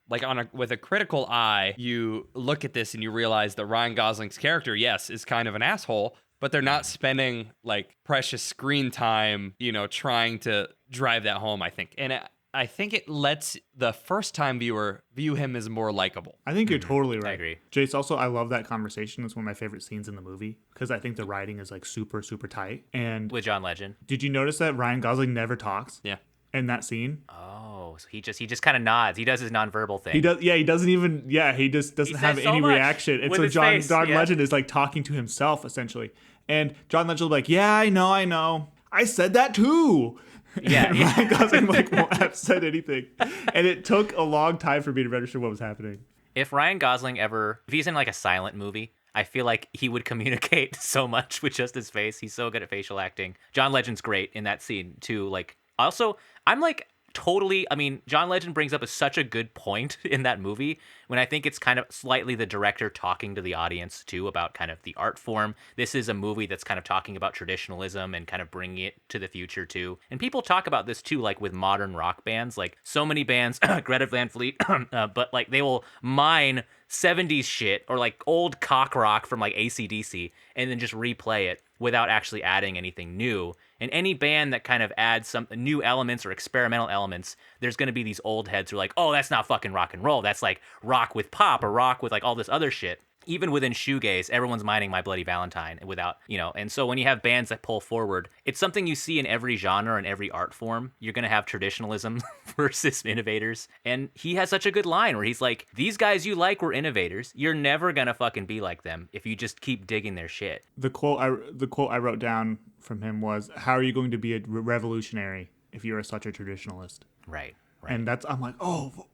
like with a critical eye, you look at this and you realize that Ryan Gosling's character, yes, is kind of an asshole, but they're not spending like precious screen time, trying to drive that home, I think. And I think it lets the first time viewer view him as more likable. I think you're totally right. I agree. Jace, also, I love that conversation. It's one of my favorite scenes in the movie because I think the writing is like super, super tight. And With John Legend. did you notice that Ryan Gosling never talks? Yeah. In that scene? Oh, so he just kind of nods. He does his nonverbal thing. He does. Yeah, he doesn't even. Yeah, he just doesn't He have says so any much reaction. And with so his John face, yeah. Legend is like talking to himself essentially, and John Legend will be like, "Yeah, I know. I said that too." Yeah, And yeah. Ryan Gosling like won't have said anything, and it took a long time for me to register what was happening. If Ryan Gosling if he's in like a silent movie, I feel like he would communicate so much with just his face. He's so good at facial acting. John Legend's great in that scene too. Like, also, I'm like totally, I mean, John Legend brings up such a good point in that movie when I think it's kind of slightly the director talking to the audience too about kind of the art form. This is a movie that's kind of talking about traditionalism and kind of bringing it to the future too. And people talk about this too, like with modern rock bands, like so many bands, Greta Van Fleet, but like they will mine 70s shit or like old cock rock from like AC/DC and then just replay it without actually adding anything new. And any band that kind of adds some new elements or experimental elements, there's going to be these old heads who are like, oh, that's not fucking rock and roll. That's like rock with pop or rock with like all this other shit. Even within shoegaze, everyone's mining My Bloody Valentine without, and so when you have bands that pull forward, it's something you see in every genre and every art form. You're going to have traditionalism versus innovators. And he has such a good line where he's like, these guys you like were innovators. You're never going to fucking be like them if you just keep digging their shit. The quote I wrote down from him was, "How are you going to be a revolutionary if you're such a traditionalist?" Right. And I'm like, oh,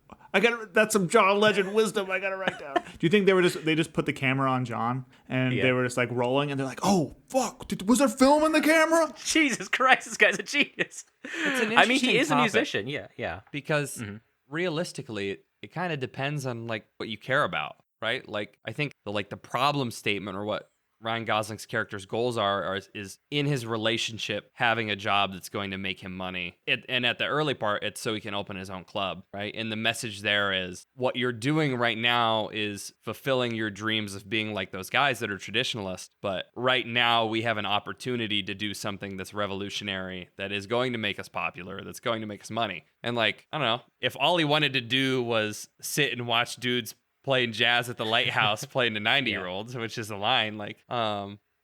that's some John Legend wisdom I gotta write down. Do you think they just put the camera on John and they were just like rolling and they're like, oh fuck, was there film in the camera? Jesus Christ, this guy's a genius. I mean, he is a musician. Yeah. Because realistically, it kind of depends on like what you care about, right? Like I think the problem statement or what Ryan Gosling's character's goals is in his relationship having a job that's going to make him money. And at the early part, it's so he can open his own club, right? And the message there is what you're doing right now is fulfilling your dreams of being like those guys that are traditionalists. But right now we have an opportunity to do something that's revolutionary, that is going to make us popular, that's going to make us money. And like, I don't know, if all he wanted to do was sit and watch dudes playing jazz at the lighthouse, playing to 90-year-olds, which is a line like,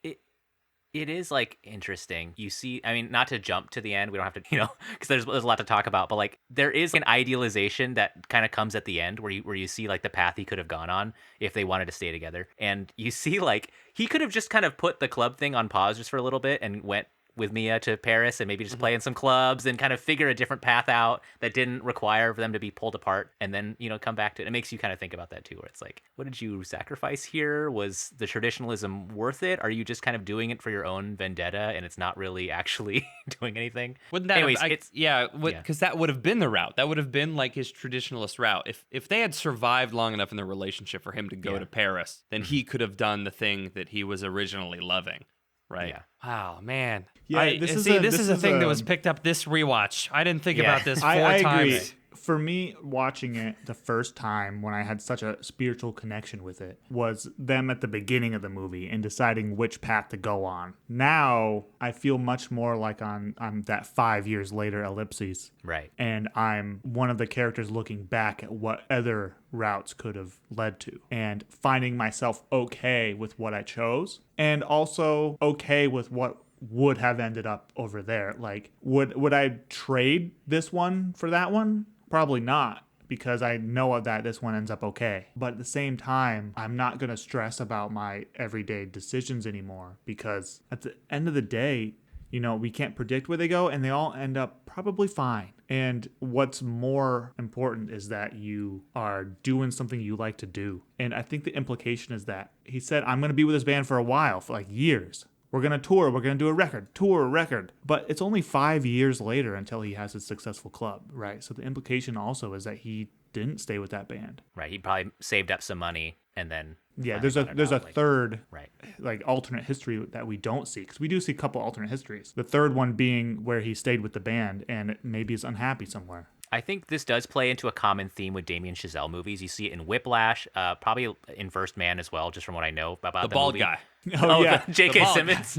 It is like interesting. You see, I mean, not to jump to the end, we don't have to, because there's a lot to talk about, but like there is an idealization that kind of comes at the end where you see like the path he could have gone on if they wanted to stay together. And you see like he could have just kind of put the club thing on pause just for a little bit and went with Mia to Paris and maybe just play in some clubs and kind of figure a different path out that didn't require for them to be pulled apart and then, come back to it. It makes you kind of think about that too, where it's like, what did you sacrifice here? Was the traditionalism worth it? Are you just kind of doing it for your own vendetta and it's not really actually doing anything? Wouldn't that Anyways, because that would have been the route. That would have been like his traditionalist route. If they had survived long enough in their relationship for him to go to Paris, then he could have done the thing that he was originally loving. Right. Yeah. Wow, man. Yeah, This is a thing that was picked up this rewatch. I didn't think about this four I agree. times. for me, watching it the first time when I had such a spiritual connection with it was them at the beginning of the movie and deciding which path to go on. Now, I feel much more like I'm that 5 years later ellipses. Right. And I'm one of the characters looking back at what other routes could have led to and finding myself okay with what I chose and also okay with what would have ended up over there. Like, would I trade this one for that one? Probably not, because I know that this one ends up okay. But at the same time, I'm not going to stress about my everyday decisions anymore, because at the end of the day, we can't predict where they go, and they all end up probably fine. And what's more important is that you are doing something you like to do. And I think the implication is that he said, I'm going to be with this band for a while, for like years. We're going to tour. We're going to do a record. But it's only 5 years later until he has his successful club, right? So the implication also is that he didn't stay with that band. Right. He probably saved up some money and then. Yeah, there's a third right. like alternate history that we don't see, because we do see a couple alternate histories. The third one being where he stayed with the band and maybe is unhappy somewhere. I think this does play into a common theme with Damien Chazelle movies. You see it in Whiplash, probably in First Man as well, just from what I know about the bald movie. guy. Oh yeah, J.K. Simmons.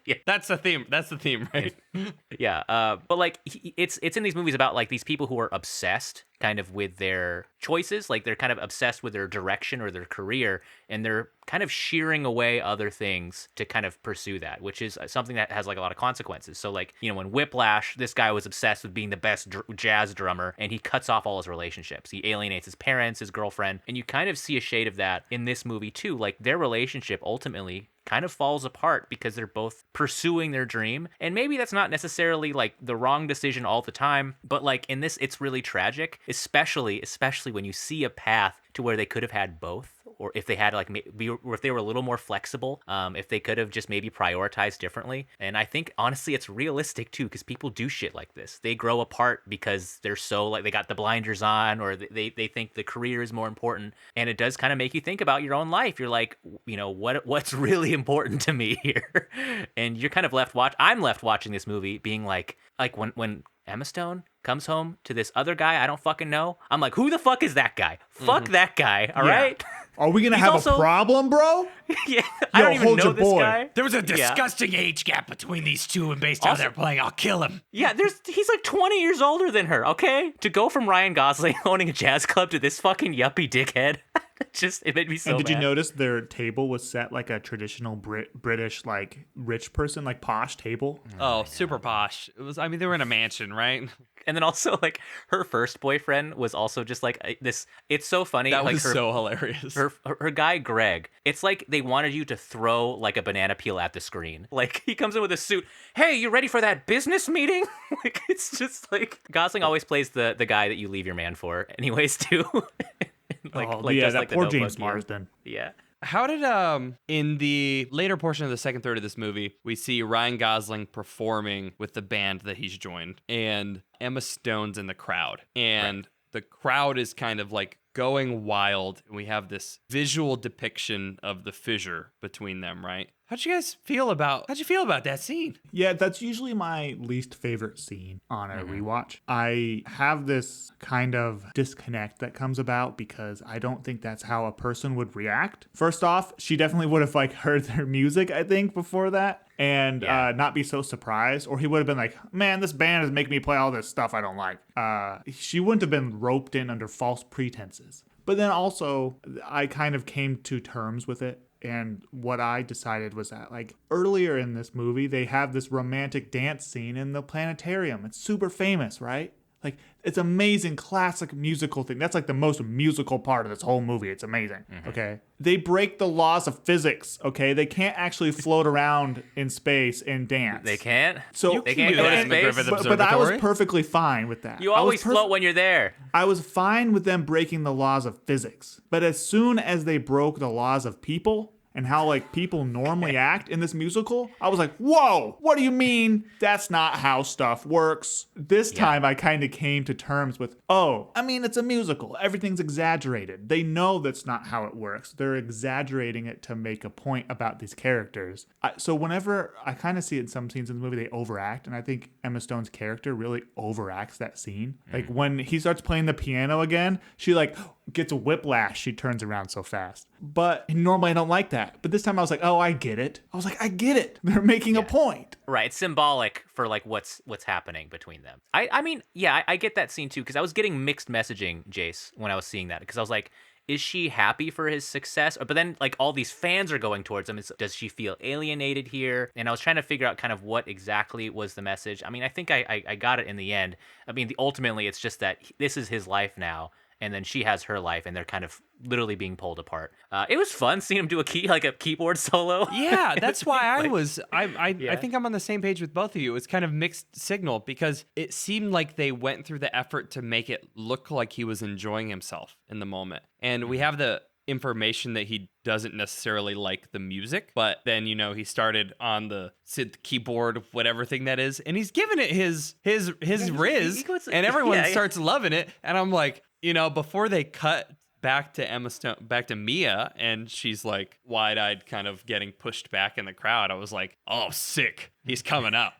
Yeah, that's the theme, right? Yeah, but like it's in these movies about like these people who are obsessed kind of with their choices, like they're kind of obsessed with their direction or their career, and they're kind of shearing away other things to kind of pursue that, which is something that has like a lot of consequences. So like, in Whiplash, this guy was obsessed with being the best jazz drummer, and he cuts off all his relationships. He alienates his parents, his girlfriend, and you kind of see a shade of that in this movie too. Like, their relationship ultimately kind of falls apart because they're both pursuing their dream. And maybe that's not necessarily like the wrong decision all the time, but like in this, it's really tragic, especially when you see a path to where they could have had both, or if they had like maybe, or if they were a little more flexible, if they could have just maybe prioritized differently. And I think honestly it's realistic too, because people do shit like this. They grow apart because they're so like, they got the blinders on, or they think the career is more important. And it does kind of make you think about your own life. You're like, what's really important to me here? And you're kind of I'm left watching this movie being like when Emma Stone comes home to this other guy I don't fucking know, I'm like, who the fuck is that guy? Fuck that guy, all right? Are we gonna have a problem, bro? Yeah, I don't even know this guy. There was a disgusting age gap between these two, and based on how they're playing, I'll kill him. Yeah, he's like 20 years older than her, okay? To go from Ryan Gosling owning a jazz club to this fucking yuppie dickhead, it made me so mad. And did you mad. notice their table was set like a traditional British, like, rich person, like, posh table? Oh, super posh. It was. I mean, they were in a mansion, right? And then also, like, her first boyfriend was also just like this. It's so funny. That like, was so hilarious. Her guy, Greg, it's like they wanted you to throw like a banana peel at the screen. Like, he comes in with a suit. Hey, you ready for that business meeting? Like, it's just like Gosling always plays the guy that you leave your man for anyways, too. That poor James Marsden. Yeah. How did in the later portion of the second third of this movie, we see Ryan Gosling performing with the band that he's joined, and Emma Stone's in the crowd, and the crowd is kind of like going wild, and we have this visual depiction of the fissure between them, right? How'd you feel about that scene? Yeah, that's usually my least favorite scene on a rewatch. I have this kind of disconnect that comes about because I don't think that's how a person would react. First off, she definitely would have like heard their music, I think, before that, and not be so surprised. Or he would have been like, man, this band is making me play all this stuff I don't like. She wouldn't have been roped in under false pretenses. But then also, I kind of came to terms with it. And what I decided was that, like, earlier in this movie, they have this romantic dance scene in the planetarium. It's super famous, right? Like, it's amazing, classic musical thing. That's like the most musical part of this whole movie. It's amazing, okay? They break the laws of physics, okay? They can't actually float around in space and dance. They can't? So they can't go to space? But I was perfectly fine with that. You always float when you're there. I was fine with them breaking the laws of physics. But as soon as they broke the laws of people and how like people normally act in this musical, I was like, whoa, what do you mean that's not how stuff works? This time I kind of came to terms with, oh, I mean, it's a musical. Everything's exaggerated. They know that's not how it works. They're exaggerating it to make a point about these characters. So whenever I kind of see it in some scenes in the movie, they overact. And I think Emma Stone's character really overacts that scene. Like when he starts playing the piano again, she like gets a whiplash. She turns around so fast. But normally I don't like that. But this time I was like, oh, I get it. I was like, I get it. They're making a point. Right. It's symbolic for like what's happening between them. I mean, yeah, I get that scene too, because I was getting mixed messaging, Jace, when I was seeing that. Because I was like, is she happy for his success? But then like all these fans are going towards him. Does she feel alienated here? And I was trying to figure out kind of what exactly was the message. I mean, I think I got it in the end. I mean, ultimately it's just that this is his life now. And then she has her life, and they're kind of literally being pulled apart. It was fun seeing him do a keyboard solo. Yeah, that's why I think I'm on the same page with both of you. It was kind of mixed signal because it seemed like they went through the effort to make it look like he was enjoying himself in the moment. And we have the information that he doesn't necessarily like the music, but then he started on the synth keyboard, whatever thing that is, and he's giving it his riz, and everyone starts loving it. And I'm like, before they cut back to Mia, and she's like wide-eyed, kind of getting pushed back in the crowd, I was like, oh, sick, he's coming up.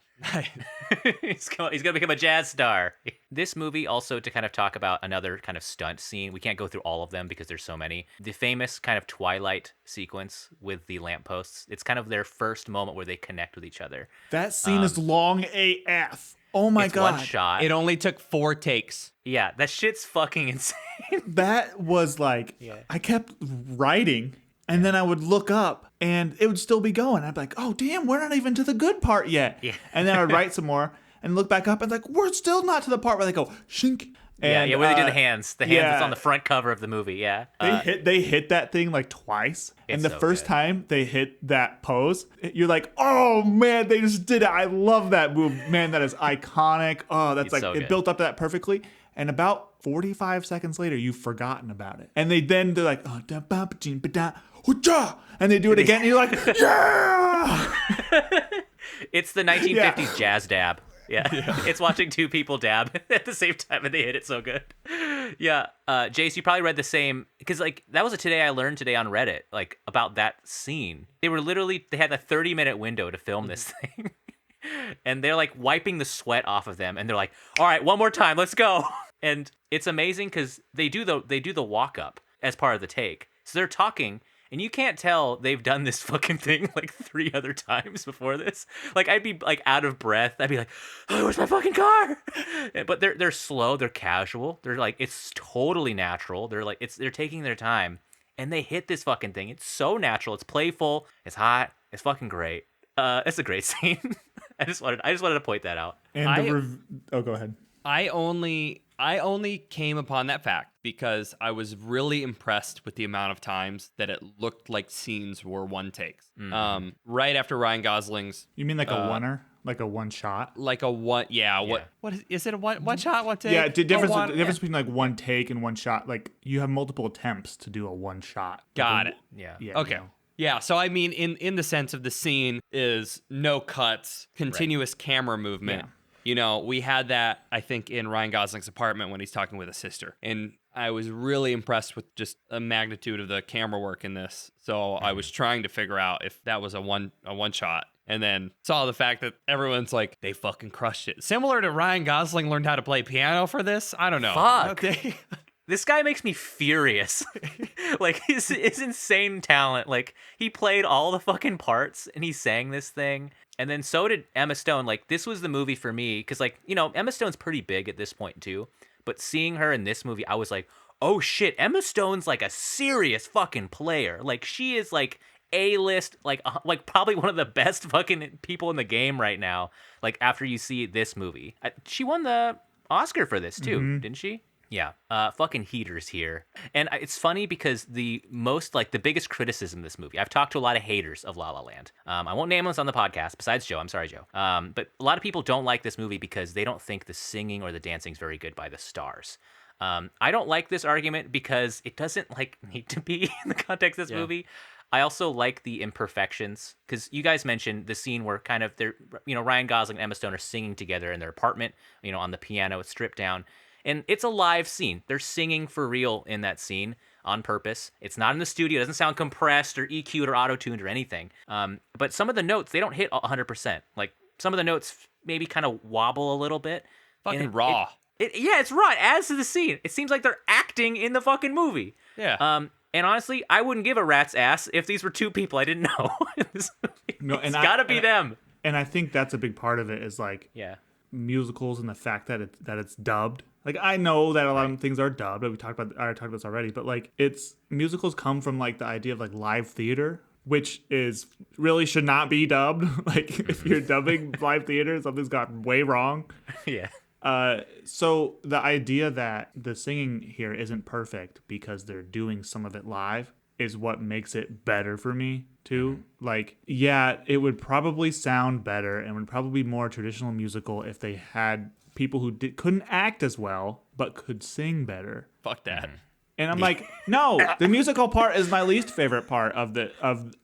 He's gonna become a jazz star. This movie also, to kind of talk about another kind of stunt scene, we can't go through all of them because there's so many. The famous kind of Twilight sequence with the lampposts, it's kind of their first moment where they connect with each other. That scene is long AF. Oh my God. One shot. It only took 4 takes. Yeah, that shit's fucking insane. That was like, I kept writing, and then I would look up, and it would still be going. I'd be like, oh, damn, we're not even to the good part yet. Yeah. And then I'd write some more and look back up, and like, we're still not to the part where they go, shink. And, where they do the hands. The hands that's on the front cover of the movie, They hit that thing like twice. And the so first good. time they hit that pose, you're like, oh man, they just did it. I love that move. Man, that is iconic. Oh, that's like, it built up to that perfectly. And about 45 seconds later, you've forgotten about it. And they're like, oh, da ba ba jin ba da, hoo-cha! And they do it again, and you're like, yeah! It's the 1950s jazz dab. Yeah. It's watching two people dab at the same time, and they hit it so good. Yeah. Jace, you probably read the same, because like that was a Today I Learned today on Reddit, like about that scene. They had a 30-minute window to film this thing. And they're like wiping the sweat off of them, and they're like, all right, one more time, let's go. And it's amazing because they do the walk up as part of the take. So they're talking, and you can't tell they've done this fucking thing like 3 other times before this. Like I'd be like out of breath. I'd be like, oh, where's my fucking car? But they're slow, they're casual. They're like, it's totally natural. They're taking their time, and they hit this fucking thing. It's so natural. It's playful. It's hot. It's fucking great. It's a great scene. I just wanted to point that out. And go ahead. I only came upon that fact because I was really impressed with the amount of times that it looked like scenes were one takes. Mm-hmm. Right after Ryan Gosling's. You mean like a oneer? Like a one shot? Like a one, yeah. What is it? A one shot, one take? Yeah, the difference between like one take and one shot. Like you have multiple attempts to do a one shot. Got it. Yeah. Okay. Yeah, so I mean, in the sense of the scene is no cuts, continuous camera movement. Yeah. We had that, I think, in Ryan Gosling's apartment when he's talking with his sister. And I was really impressed with just the magnitude of the camera work in this. So I was trying to figure out if that was a one shot. And then saw the fact that everyone's like, they fucking crushed it. Similar to Ryan Gosling learned how to play piano for this. I don't know. Fuck. This guy makes me furious. Like, his insane talent. Like, he played all the fucking parts, and he sang this thing. And then so did Emma Stone. Like, this was the movie for me. Because, like, Emma Stone's pretty big at this point, too. But seeing her in this movie, I was like, oh, shit. Emma Stone's, like, a serious fucking player. Like, she is, like, A-list. Like probably one of the best fucking people in the game right now. Like, after you see this movie. She won the Oscar for this, too, didn't she? Yeah, fucking heaters here. And it's funny because the biggest criticism of this movie, I've talked to a lot of haters of La La Land. I won't name them on the podcast, besides Joe. I'm sorry, Joe. But a lot of people don't like this movie because they don't think the singing or the dancing is very good by the stars. I don't like this argument because it doesn't need to be in the context of this movie. I also like the imperfections because you guys mentioned the scene where kind of they're, Ryan Gosling and Emma Stone are singing together in their apartment, on the piano. It's stripped down. And it's a live scene. They're singing for real in that scene on purpose. It's not in the studio. It doesn't sound compressed or EQ'd or auto-tuned or anything. But some of the notes, they don't hit 100%. Like, some of the notes maybe kind of wobble a little bit. Fucking raw. It's raw. It adds to the scene. It seems like they're acting in the fucking movie. Yeah. And honestly, I wouldn't give a rat's ass if these were two people I didn't know in this movie. No, and it's gotta be them. And I think that's a big part of it is like Yeah. musicals and the fact that it's dubbed. Like, I know that a lot of things are dubbed. I talked about this already, but like musicals come from like the idea of like live theater, which is really should not be dubbed. Like, if you're dubbing live theater, something's gone way wrong. Yeah. So the idea that the singing here isn't perfect because they're doing some of it live is what makes it better for me too. Like, yeah, it would probably sound better and would probably be more traditional musical if they had people who couldn't act as well but could sing better. Fuck that. And I'm like, no, the musical part is my least favorite part of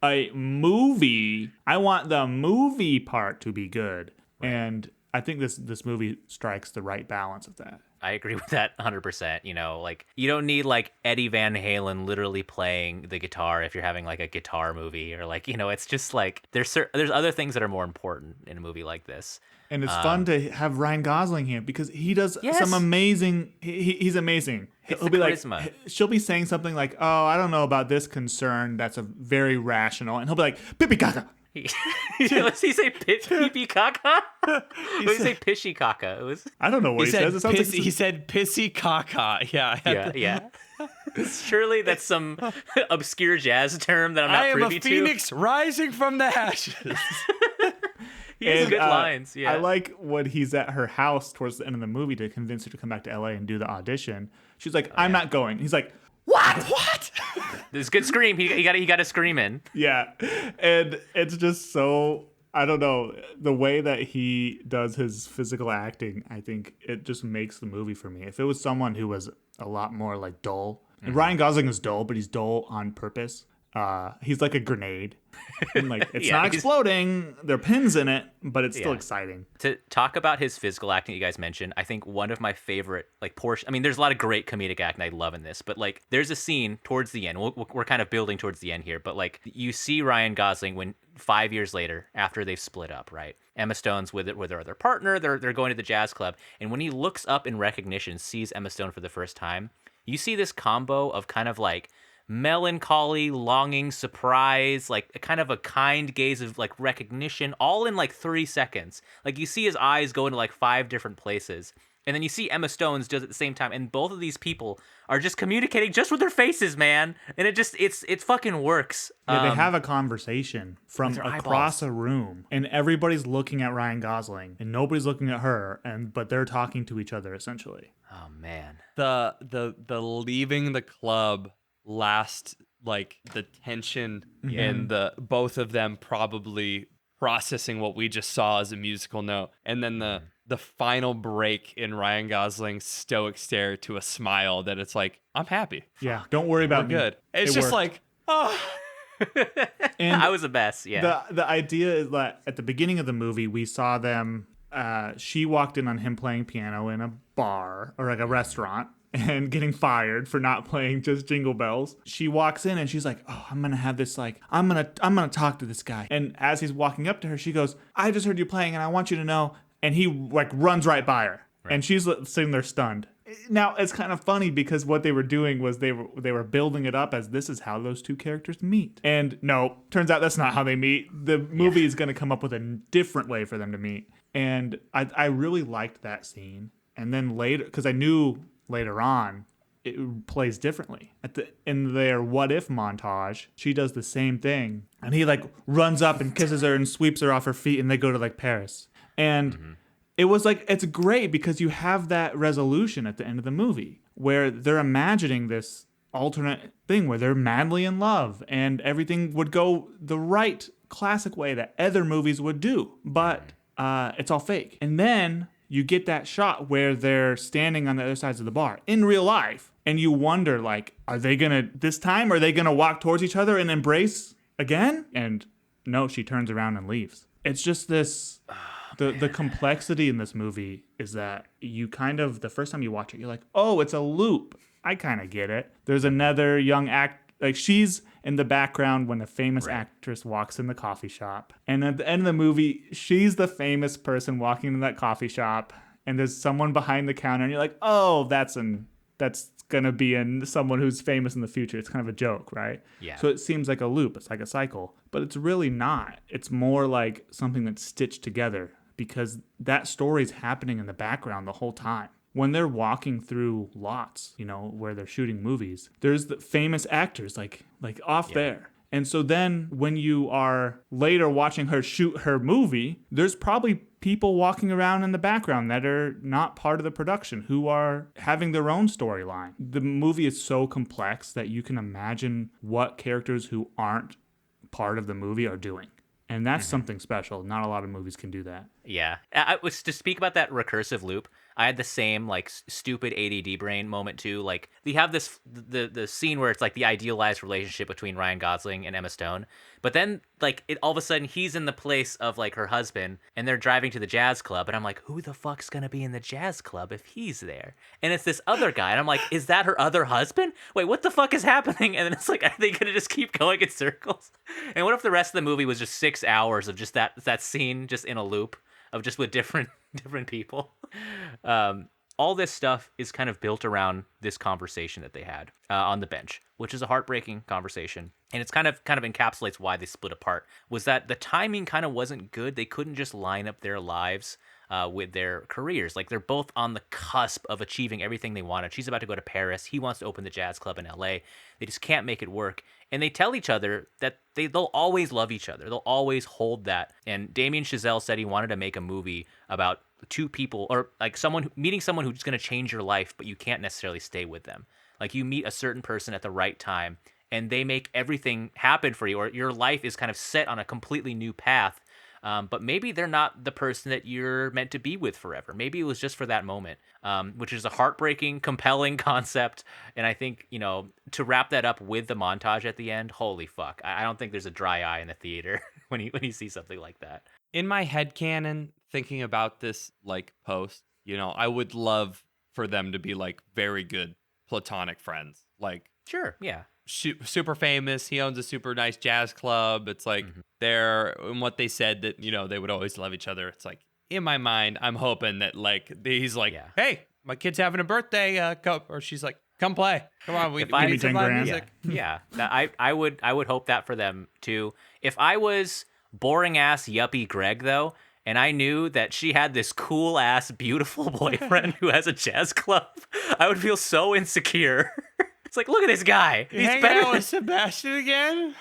a movie. I want the movie part to be good. Right. And I think this movie strikes the right balance of that. I agree with that 100%. Like, you don't need like Eddie Van Halen literally playing the guitar if you're having like a guitar movie, or like, it's just like there's other things that are more important in a movie like this. And it's fun to have Ryan Gosling here because he does some amazing. He's amazing. It's He'll be charisma. like, she'll be saying something like, "Oh, I don't know about this concern. That's a very rational," and he'll be like, "Pipi caca." Does he say pee caca? What did he say pishy caca? It was. I don't know what he says. It sounds like he said pissy caca. Yeah. Surely that's some obscure jazz term that I'm not privy to. I am a phoenix rising from the ashes. He has good lines. Yeah. I like when he's at her house towards the end of the movie to convince her to come back to LA and do the audition. She's like, "I'm not going." He's like, What? This is a good scream. He got to scream in. Yeah. And it's just so, I don't know, the way that he does his physical acting, I think it just makes the movie for me. If it was someone who was a lot more like dull, and Ryan Gosling is dull, but he's dull on purpose. He's like a grenade. And like, it's not exploding. There are pins in it, but it's still exciting. To talk about his physical acting you guys mentioned, I think one of my favorite like portion. I mean, there's a lot of great comedic acting I love in this, but like there's a scene towards the end. We're kind of building towards the end here, but like you see Ryan Gosling when 5 years later after they've split up, right? Emma Stone's with their other partner. They're going to the jazz club, and when he looks up in recognition, sees Emma Stone for the first time, you see this combo of kind of like melancholy, longing, surprise, like kind of a kind gaze of like recognition, all in like 3 seconds. Like you see his eyes go into like 5 different places, and then you see Emma Stone's does it at the same time, and both of these people are just communicating just with their faces, man. And it fucking works. Yeah, they have a conversation from across a room, and everybody's looking at Ryan Gosling, and nobody's looking at her, but they're talking to each other essentially. Oh man, the leaving the club last, like the tension and the both of them probably processing what we just saw as a musical note, and then the final break in Ryan Gosling's stoic stare to a smile that it's like, I'm happy. Yeah, don't worry about me. Good. It's just worked. like, oh. And I was the best. Yeah. The idea is that at the beginning of the movie, we saw them. She walked in on him playing piano in a bar or like a restaurant, and getting fired for not playing just Jingle Bells. She walks in and she's like, "Oh, I'm gonna have this like I'm gonna talk to this guy." And as he's walking up to her, she goes, "I just heard you playing, and I want you to know." And he like runs right by her, and she's sitting there stunned. Now it's kind of funny because what they were doing was they were building it up as this is how those two characters meet. And no, turns out that's not how they meet. The movie is gonna come up with a different way for them to meet. And I really liked that scene. And then later, because I knew later on it plays differently in their what if montage, she does the same thing, and he like runs up and kisses her and sweeps her off her feet, and they go to like Paris. And it was like, it's great because you have that resolution at the end of the movie where they're imagining this alternate thing where they're madly in love and everything would go the right classic way that other movies would do, but it's all fake. And then you get that shot where they're standing on the other sides of the bar in real life. And you wonder, like, are they going to, this time, are they going to walk towards each other and embrace again? And no, she turns around and leaves. It's just this, the complexity in this movie is that you kind of, the first time you watch it, you're like, oh, it's a loop. I kind of get it. There's another young like she's in the background when a famous actress walks in the coffee shop. And at the end of the movie, she's the famous person walking in that coffee shop. And there's someone behind the counter and you're like, oh, that's going to be in someone who's famous in the future. It's kind of a joke, right? Yeah. So it seems like a loop. It's like a cycle. But it's really not. It's more like something that's stitched together because that story's happening in the background the whole time. When they're walking through lots, where they're shooting movies, there's the famous actors like off there. And so then when you are later watching her shoot her movie, there's probably people walking around in the background that are not part of the production who are having their own storyline. The movie is so complex that you can imagine what characters who aren't part of the movie are doing. And that's something special. Not a lot of movies can do that. Yeah. I was to speak about that recursive loop. I had the same like stupid ADD brain moment too. Like you have this the scene where it's like the idealized relationship between Ryan Gosling and Emma Stone, but then like it all of a sudden he's in the place of like her husband, and they're driving to the jazz club, and I'm like, who the fuck's gonna be in the jazz club if he's there? And it's this other guy, and I'm like, is that her other husband? Wait, what the fuck is happening? And then it's like, are they gonna just keep going in circles? And what if the rest of the movie was just 6 hours of just that scene just in a loop of just with different people? All this stuff is kind of built around this conversation that they had on the bench, which is a heartbreaking conversation. And it's kind of encapsulates why they split apart, was that the timing kind of wasn't good. They couldn't just line up their lives with their careers. Like they're both on the cusp of achieving everything they wanted. She's about to go to Paris. He wants to open the jazz club in LA. They just can't make it work. And they tell each other that they'll always love each other. They'll always hold that. And Damien Chazelle said he wanted to make a movie about two people, or like meeting someone who's going to change your life, but you can't necessarily stay with them. Like you meet a certain person at the right time and they make everything happen for you, or your life is kind of set on a completely new path. But maybe they're not the person that you're meant to be with forever. Maybe it was just for that moment, which is a heartbreaking, compelling concept. And I think, to wrap that up with the montage at the end, holy fuck. I don't think there's a dry eye in the theater when you see something like that. In my headcanon, thinking about this like post, I would love for them to be like very good platonic friends. Like, sure, yeah. Super famous. He owns a super nice jazz club. It's like they're, and what they said that, they would always love each other. It's like, in my mind, I'm hoping that like, he's like, hey, my kid's having a birthday. Or she's like, come play. Come on. We need some live music. Yeah. I would hope that for them too. If I was boring ass yuppie Greg though, and I knew that she had this cool ass beautiful boyfriend who has a jazz club, I would feel so insecure. It's like, look at this guy. He's better out with Sebastian again.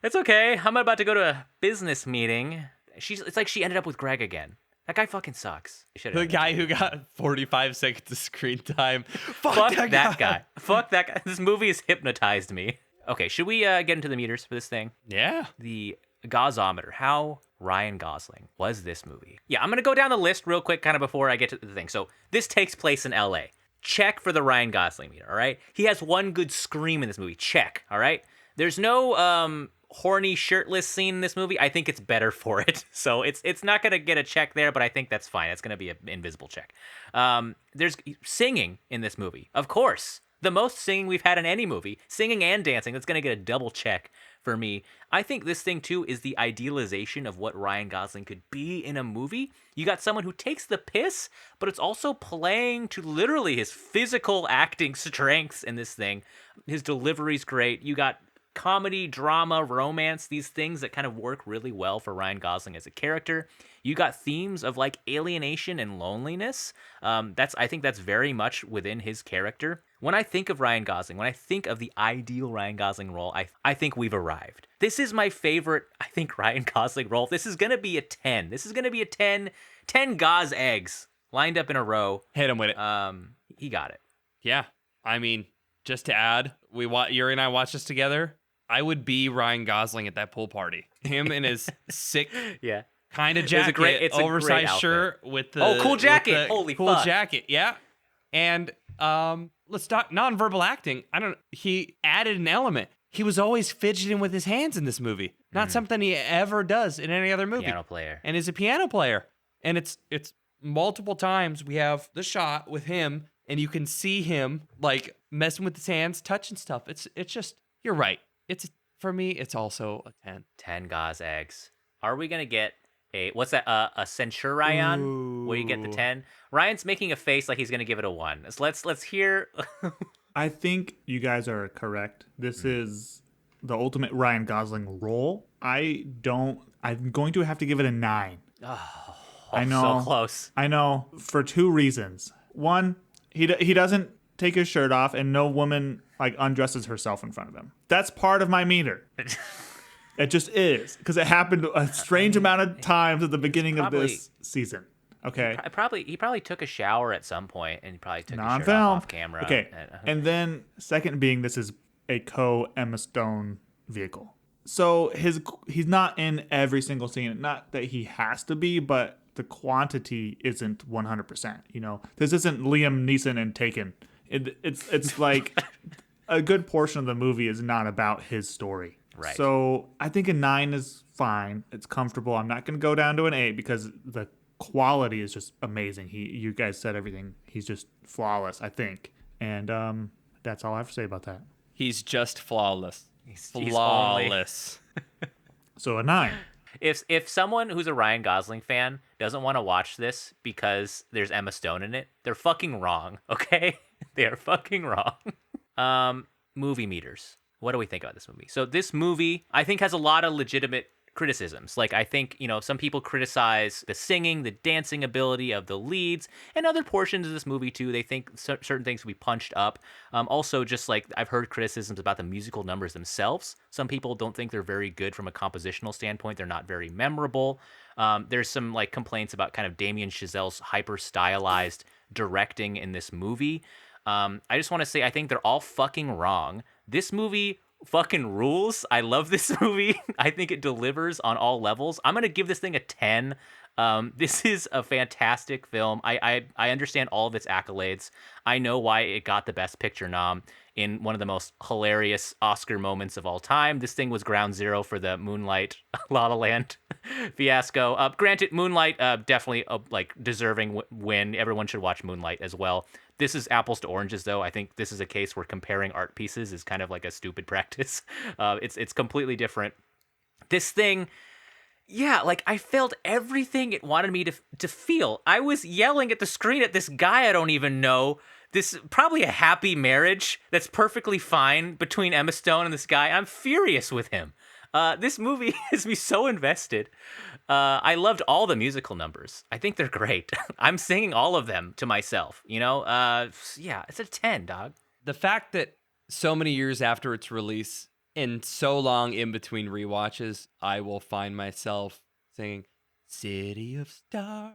It's okay. I'm about to go to a business meeting. It's like she ended up with Greg again. That guy fucking sucks. The guy who got 45 seconds of screen time. Fuck that guy. Fuck that guy. This movie has hypnotized me. Okay, should we get into the meters for this thing? Yeah. The Gosometer. How Ryan Gosling was this movie? Yeah, I'm going to go down the list real quick kind of before I get to the thing. So this takes place in LA. Check for the Ryan Gosling meter, all right? He has one good scream in this movie. Check, all right? There's no horny shirtless scene in this movie. I think it's better for it. So it's not going to get a check there, but I think that's fine. It's going to be an invisible check. There's singing in this movie. Of course. The most singing we've had in any movie. Singing and dancing. That's going to get a double check for me. I think this thing, too, is the idealization of what Ryan Gosling could be in a movie. You got someone who takes the piss, but it's also playing to literally his physical acting strengths in this thing. His delivery's great. You got comedy, drama, romance, these things that kind of work really well for Ryan Gosling as a character. You got themes of like alienation and loneliness. I think that's very much within his character. When I think of Ryan Gosling, when I think of the ideal Ryan Gosling role, I think we've arrived. This is my favorite, I think, Ryan Gosling role. This is going to be a 10. This is going to be a 10 Gos eggs lined up in a row. Hit him with it. He got it. Yeah. I mean, just to add, Yuri and I watched this together. I would be Ryan Gosling at that pool party. Him in his sick kind of jacket, it's a oversized great shirt with the cool jacket. Holy cool fuck. Jacket, yeah. And let's talk nonverbal acting. He added an element. he was always fidgeting with his hands in this movie. Not something he ever does in any other movie. Piano player. And is a piano player. And it's multiple times we have the shot with him, and you can see him like messing with his hands, touching stuff. It's just, you're right. For me, it's also a 10. 10 gauze eggs. Are we gonna get what's that? A centurion? Where you get the 10? Ryan's making a face like he's gonna give it a 1. So let's hear. I think you guys are correct. This is the ultimate Ryan Gosling role. I'm going to have to give it a 9. Oh, I know. So close. I know, for 2 reasons. One, he doesn't take his shirt off, and no woman like undresses herself in front of him. That's part of my meter. It just is, because it happened a strange amount of times at the beginning of this season. Okay. He probably took a shower at some point, and he probably took his shirt film. off camera. Okay. And then second being, this is a Emma Stone vehicle. So he's not in every single scene. Not that he has to be, but the quantity isn't 100%. You know, this isn't Liam Neeson and Taken. It's like a good portion of the movie is not about his story. Right. So I think a 9 is fine. It's comfortable. I'm not going to go down to an 8 because the quality is just amazing. You guys said everything. He's just flawless, I think. And that's all I have to say about that. He's just flawless. He's flawless. So a 9. If someone who's a Ryan Gosling fan doesn't want to watch this because there's Emma Stone in it, they're fucking wrong, okay? They are fucking wrong. Movie meters. What do we think about this movie? So this movie, I think, has a lot of legitimate criticisms. Like, I think, some people criticize the singing, the dancing ability of the leads, and other portions of this movie, too. They think certain things can be punched up. Also, just like, I've heard criticisms about the musical numbers themselves. Some people don't think they're very good from a compositional standpoint. They're not very memorable. There's some, like, complaints about kind of Damien Chazelle's hyper-stylized directing in this movie. I just want to say, I think they're all fucking wrong. This movie fucking rules. I love this movie. I think it delivers on all levels. I'm going to give this thing a 10. This is a fantastic film. I understand all of its accolades. I know why it got the Best Picture nom in one of the most hilarious Oscar moments of all time. This thing was ground zero for the Moonlight La La Land fiasco. Granted, Moonlight definitely like deserving win. Everyone should watch Moonlight as well. This is apples to oranges, though. I think this is a case where comparing art pieces is kind of like a stupid practice. It's completely different. This thing, yeah, like I felt everything it wanted me to feel. I was yelling at the screen at this guy I don't even know. This probably a happy marriage that's perfectly fine between Emma Stone and this guy. I'm furious with him. This movie has me so invested. I loved all the musical numbers. I think they're great. I'm singing all of them to myself, yeah, it's a 10, dog. The fact that so many years after its release and so long in between rewatches, I will find myself singing, City of Stars,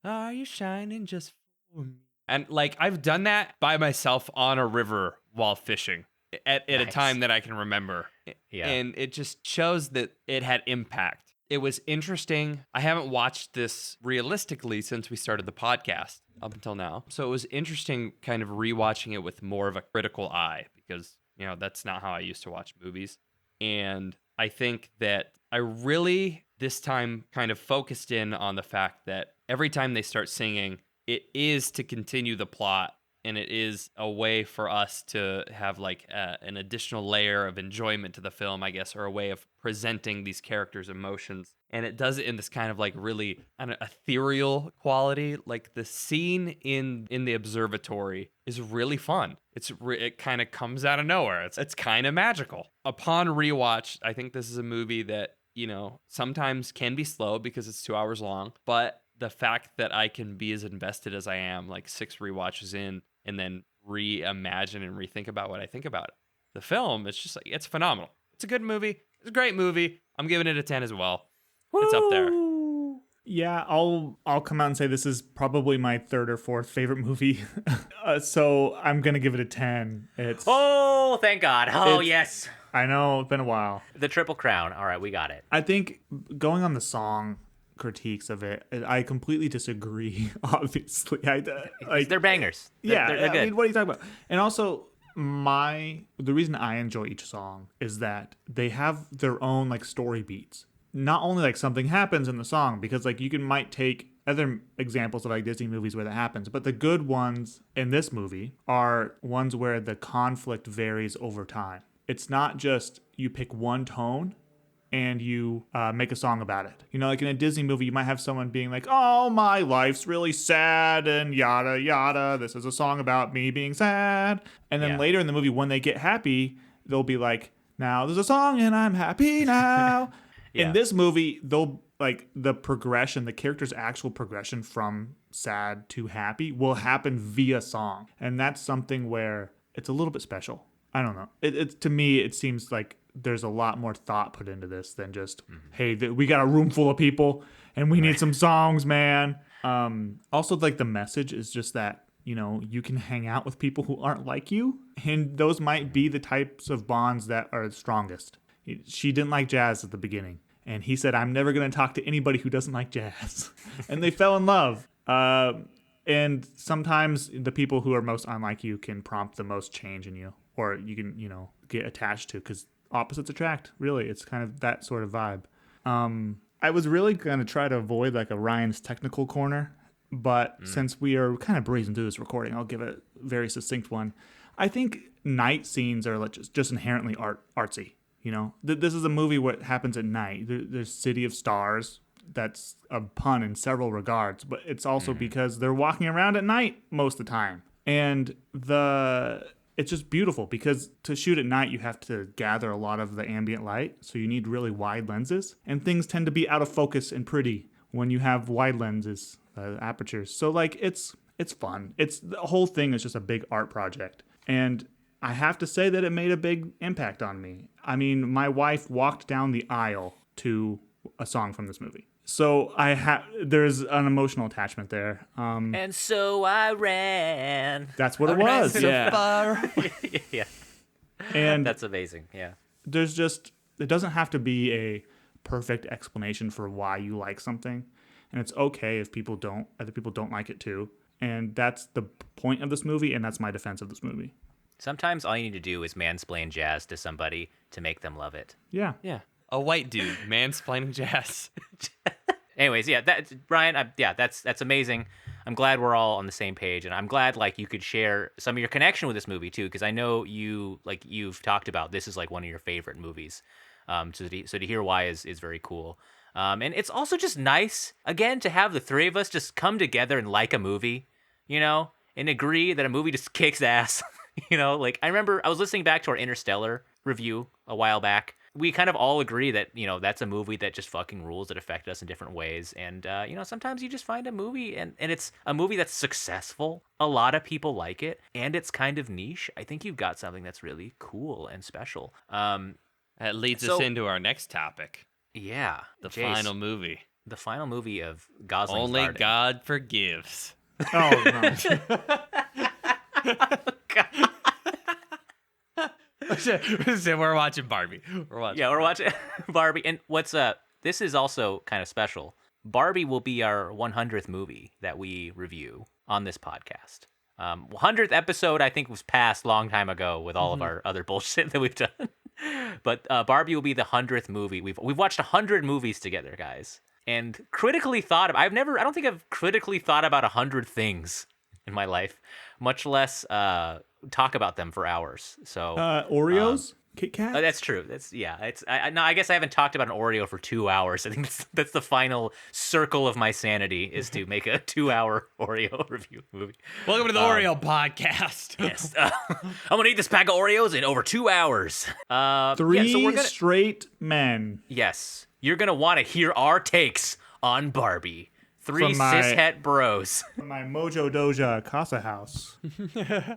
are you shining just for me? And like, I've done that by myself on a river while fishing at a time that I can remember. Yeah. And it just shows that it had impact. It was interesting. I haven't watched this realistically since we started the podcast up until now. So it was interesting kind of rewatching it with more of a critical eye because, that's not how I used to watch movies. And I think that I really this time kind of focused in on the fact that every time they start singing, it is to continue the plot. And it is a way for us to have like an additional layer of enjoyment to the film, I guess, or a way of presenting these characters' emotions. And it does it in this kind of like really ethereal quality. Like the scene in the observatory is really fun. It kind of comes out of nowhere. It's kind of magical. Upon rewatch, I think this is a movie that, sometimes can be slow because it's 2 hours long. But the fact that I can be as invested as I am, like 6 rewatches in, and then reimagine and rethink about what I think about it. The film, it's just like, it's phenomenal. It's a good movie. It's a great movie. I'm giving it a 10 as well. Woo! It's up there. Yeah, I'll come out and say this is probably my 3rd or 4th favorite movie. So I'm going to give it a 10. Oh, thank God. Oh, yes. I know, it's been a while. The Triple Crown. All right, we got it. I think going on the song critiques of it, I completely disagree. Obviously, They're bangers. Yeah, they're good. I mean, what are you talking about? And also, The reason I enjoy each song is that they have their own like story beats. Not only like something happens in the song, because like might take other examples of like Disney movies where that happens, but the good ones in this movie are ones where the conflict varies over time. It's not just you pick one tone and you make a song about it. You know, like in a Disney movie, you might have someone being like, oh, my life's really sad and yada, yada. This is a song about me being sad. And then later in the movie, when they get happy, they'll be like, now there's a song and I'm happy now. In this movie, they'll like the progression, the character's actual progression from sad to happy will happen via song. And that's something where it's a little bit special. I don't know. It's to me, it seems like there's a lot more thought put into this than just, hey, we got a room full of people and we need some songs, man. Also, like the message is just that, you know, you can hang out with people who aren't like you, and those might be the types of bonds that are the strongest. She didn't like jazz at the beginning, and he said, I'm never going to talk to anybody who doesn't like jazz. And they fell in love. And sometimes the people who are most unlike you can prompt the most change in you, or you can, you know, get attached to, because opposites attract, really. It's kind of that sort of vibe. I was really going to try to avoid like a Ryan's technical corner, but since we are kind of breezing through this recording, I'll give a very succinct one. I think night scenes are like just inherently artsy. You know, this is a movie what happens at night. There's City of Stars. That's a pun in several regards, but it's also because they're walking around at night most of the time. And it's just beautiful because to shoot at night, you have to gather a lot of the ambient light. So you need really wide lenses, and things tend to be out of focus and pretty when you have wide lenses, apertures. So like it's fun. The whole thing is just a big art project. And I have to say that it made a big impact on me. I mean, my wife walked down the aisle to a song from this movie. So there's an emotional attachment there. And so I ran. That's what it was. Yeah. And that's amazing. Yeah. It doesn't have to be a perfect explanation for why you like something. And it's okay if other people don't like it too. And that's the point of this movie, and that's my defense of this movie. Sometimes all you need to do is mansplain jazz to somebody to make them love it. Yeah. Yeah. A white dude mansplaining jazz. Anyways, Ryan, that's amazing. I'm glad we're all on the same page, and I'm glad like you could share some of your connection with this movie too, because I know you've talked about this is like one of your favorite movies. So to hear why is very cool. And it's also just nice again to have the three of us just come together and like a movie, you know, and agree that a movie just kicks ass. You know, like I remember I was listening back to our Interstellar review a while back. We kind of all agree that, you know, that's a movie that just fucking rules, that affected us in different ways. And, you know, sometimes you just find a movie and it's a movie that's successful. A lot of people like it and it's kind of niche. I think you've got something that's really cool and special. That leads us into our next topic. Yeah. The final movie. The final movie of Gosling's Only Garden. God Forgives. Oh, no. We're watching Barbie. We're watching Barbie. And this is also kind of special. Barbie will be our 100th movie that we review on this podcast. 100th episode, I think, was passed a long time ago with all of our other bullshit that we've done. But Barbie will be the 100th movie. We've watched 100 movies together, guys. And critically thought I don't think I've critically thought about 100 things in my life, much less talk about them for hours. So Oreos, Kit Kat. That's true. I guess I haven't talked about an Oreo for 2 hours. I think that's the final circle of my sanity is to make a 2-hour Oreo review movie. Welcome to the Oreo podcast. Yes, I'm gonna eat this pack of Oreos in over 2 hours. Three straight men. Yes, you're gonna want to hear our takes on Barbie. Three cishet bros. From my Mojo Doja Casa house.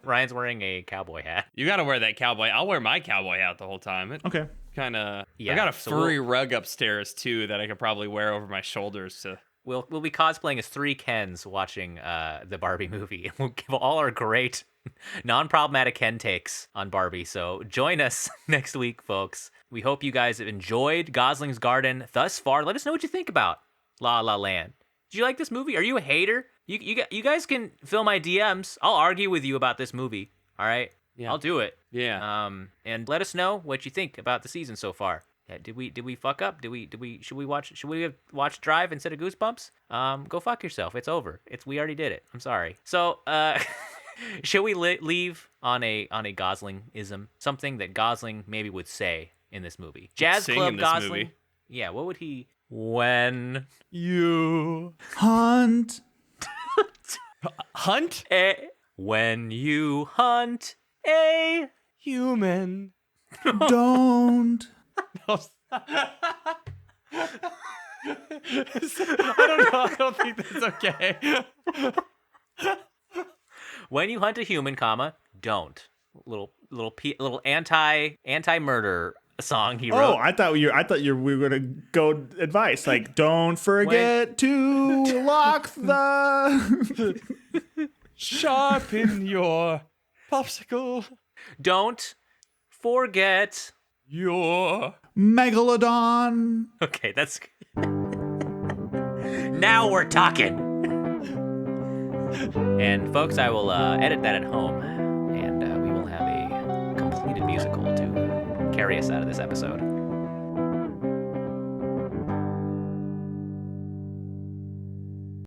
Ryan's wearing a cowboy hat. You gotta wear that cowboy. I'll wear my cowboy hat the whole time. Okay. Kind of. Yeah, I got a furry rug upstairs too that I could probably wear over my shoulders. To. We'll be cosplaying as three Kens watching the Barbie movie. We'll give all our great non-problematic Ken takes on Barbie. So join us next week, folks. We hope you guys have enjoyed Gosling's Garden thus far. Let us know what you think about La La Land. Did you like this movie? Are you a hater? You guys can fill my DMs. I'll argue with you about this movie. All right. Yeah. I'll do it. Yeah. And let us know what you think about the season so far. Yeah, did we fuck up? Should we have watched Drive instead of Goosebumps? Go fuck yourself. It's over. We already did it. I'm sorry. So, should we leave on a Gosling-ism? Something that Gosling maybe would say in this movie. Jazz Sing Club in this Gosling. movie. Yeah, what would he when You Hunt. hunt when you hunt a human. Don't. I don't know. I don't think that's okay. when you hunt a human, comma, don't. Little anti-murder song he wrote. Oh, I thought we were gonna go advice like don't forget to lock the. Sharpen your popsicle. Don't forget Your Megalodon. Okay, that's now we're talking. And folks, I will edit that at home, and we will have a completed musical to carry us out of this episode.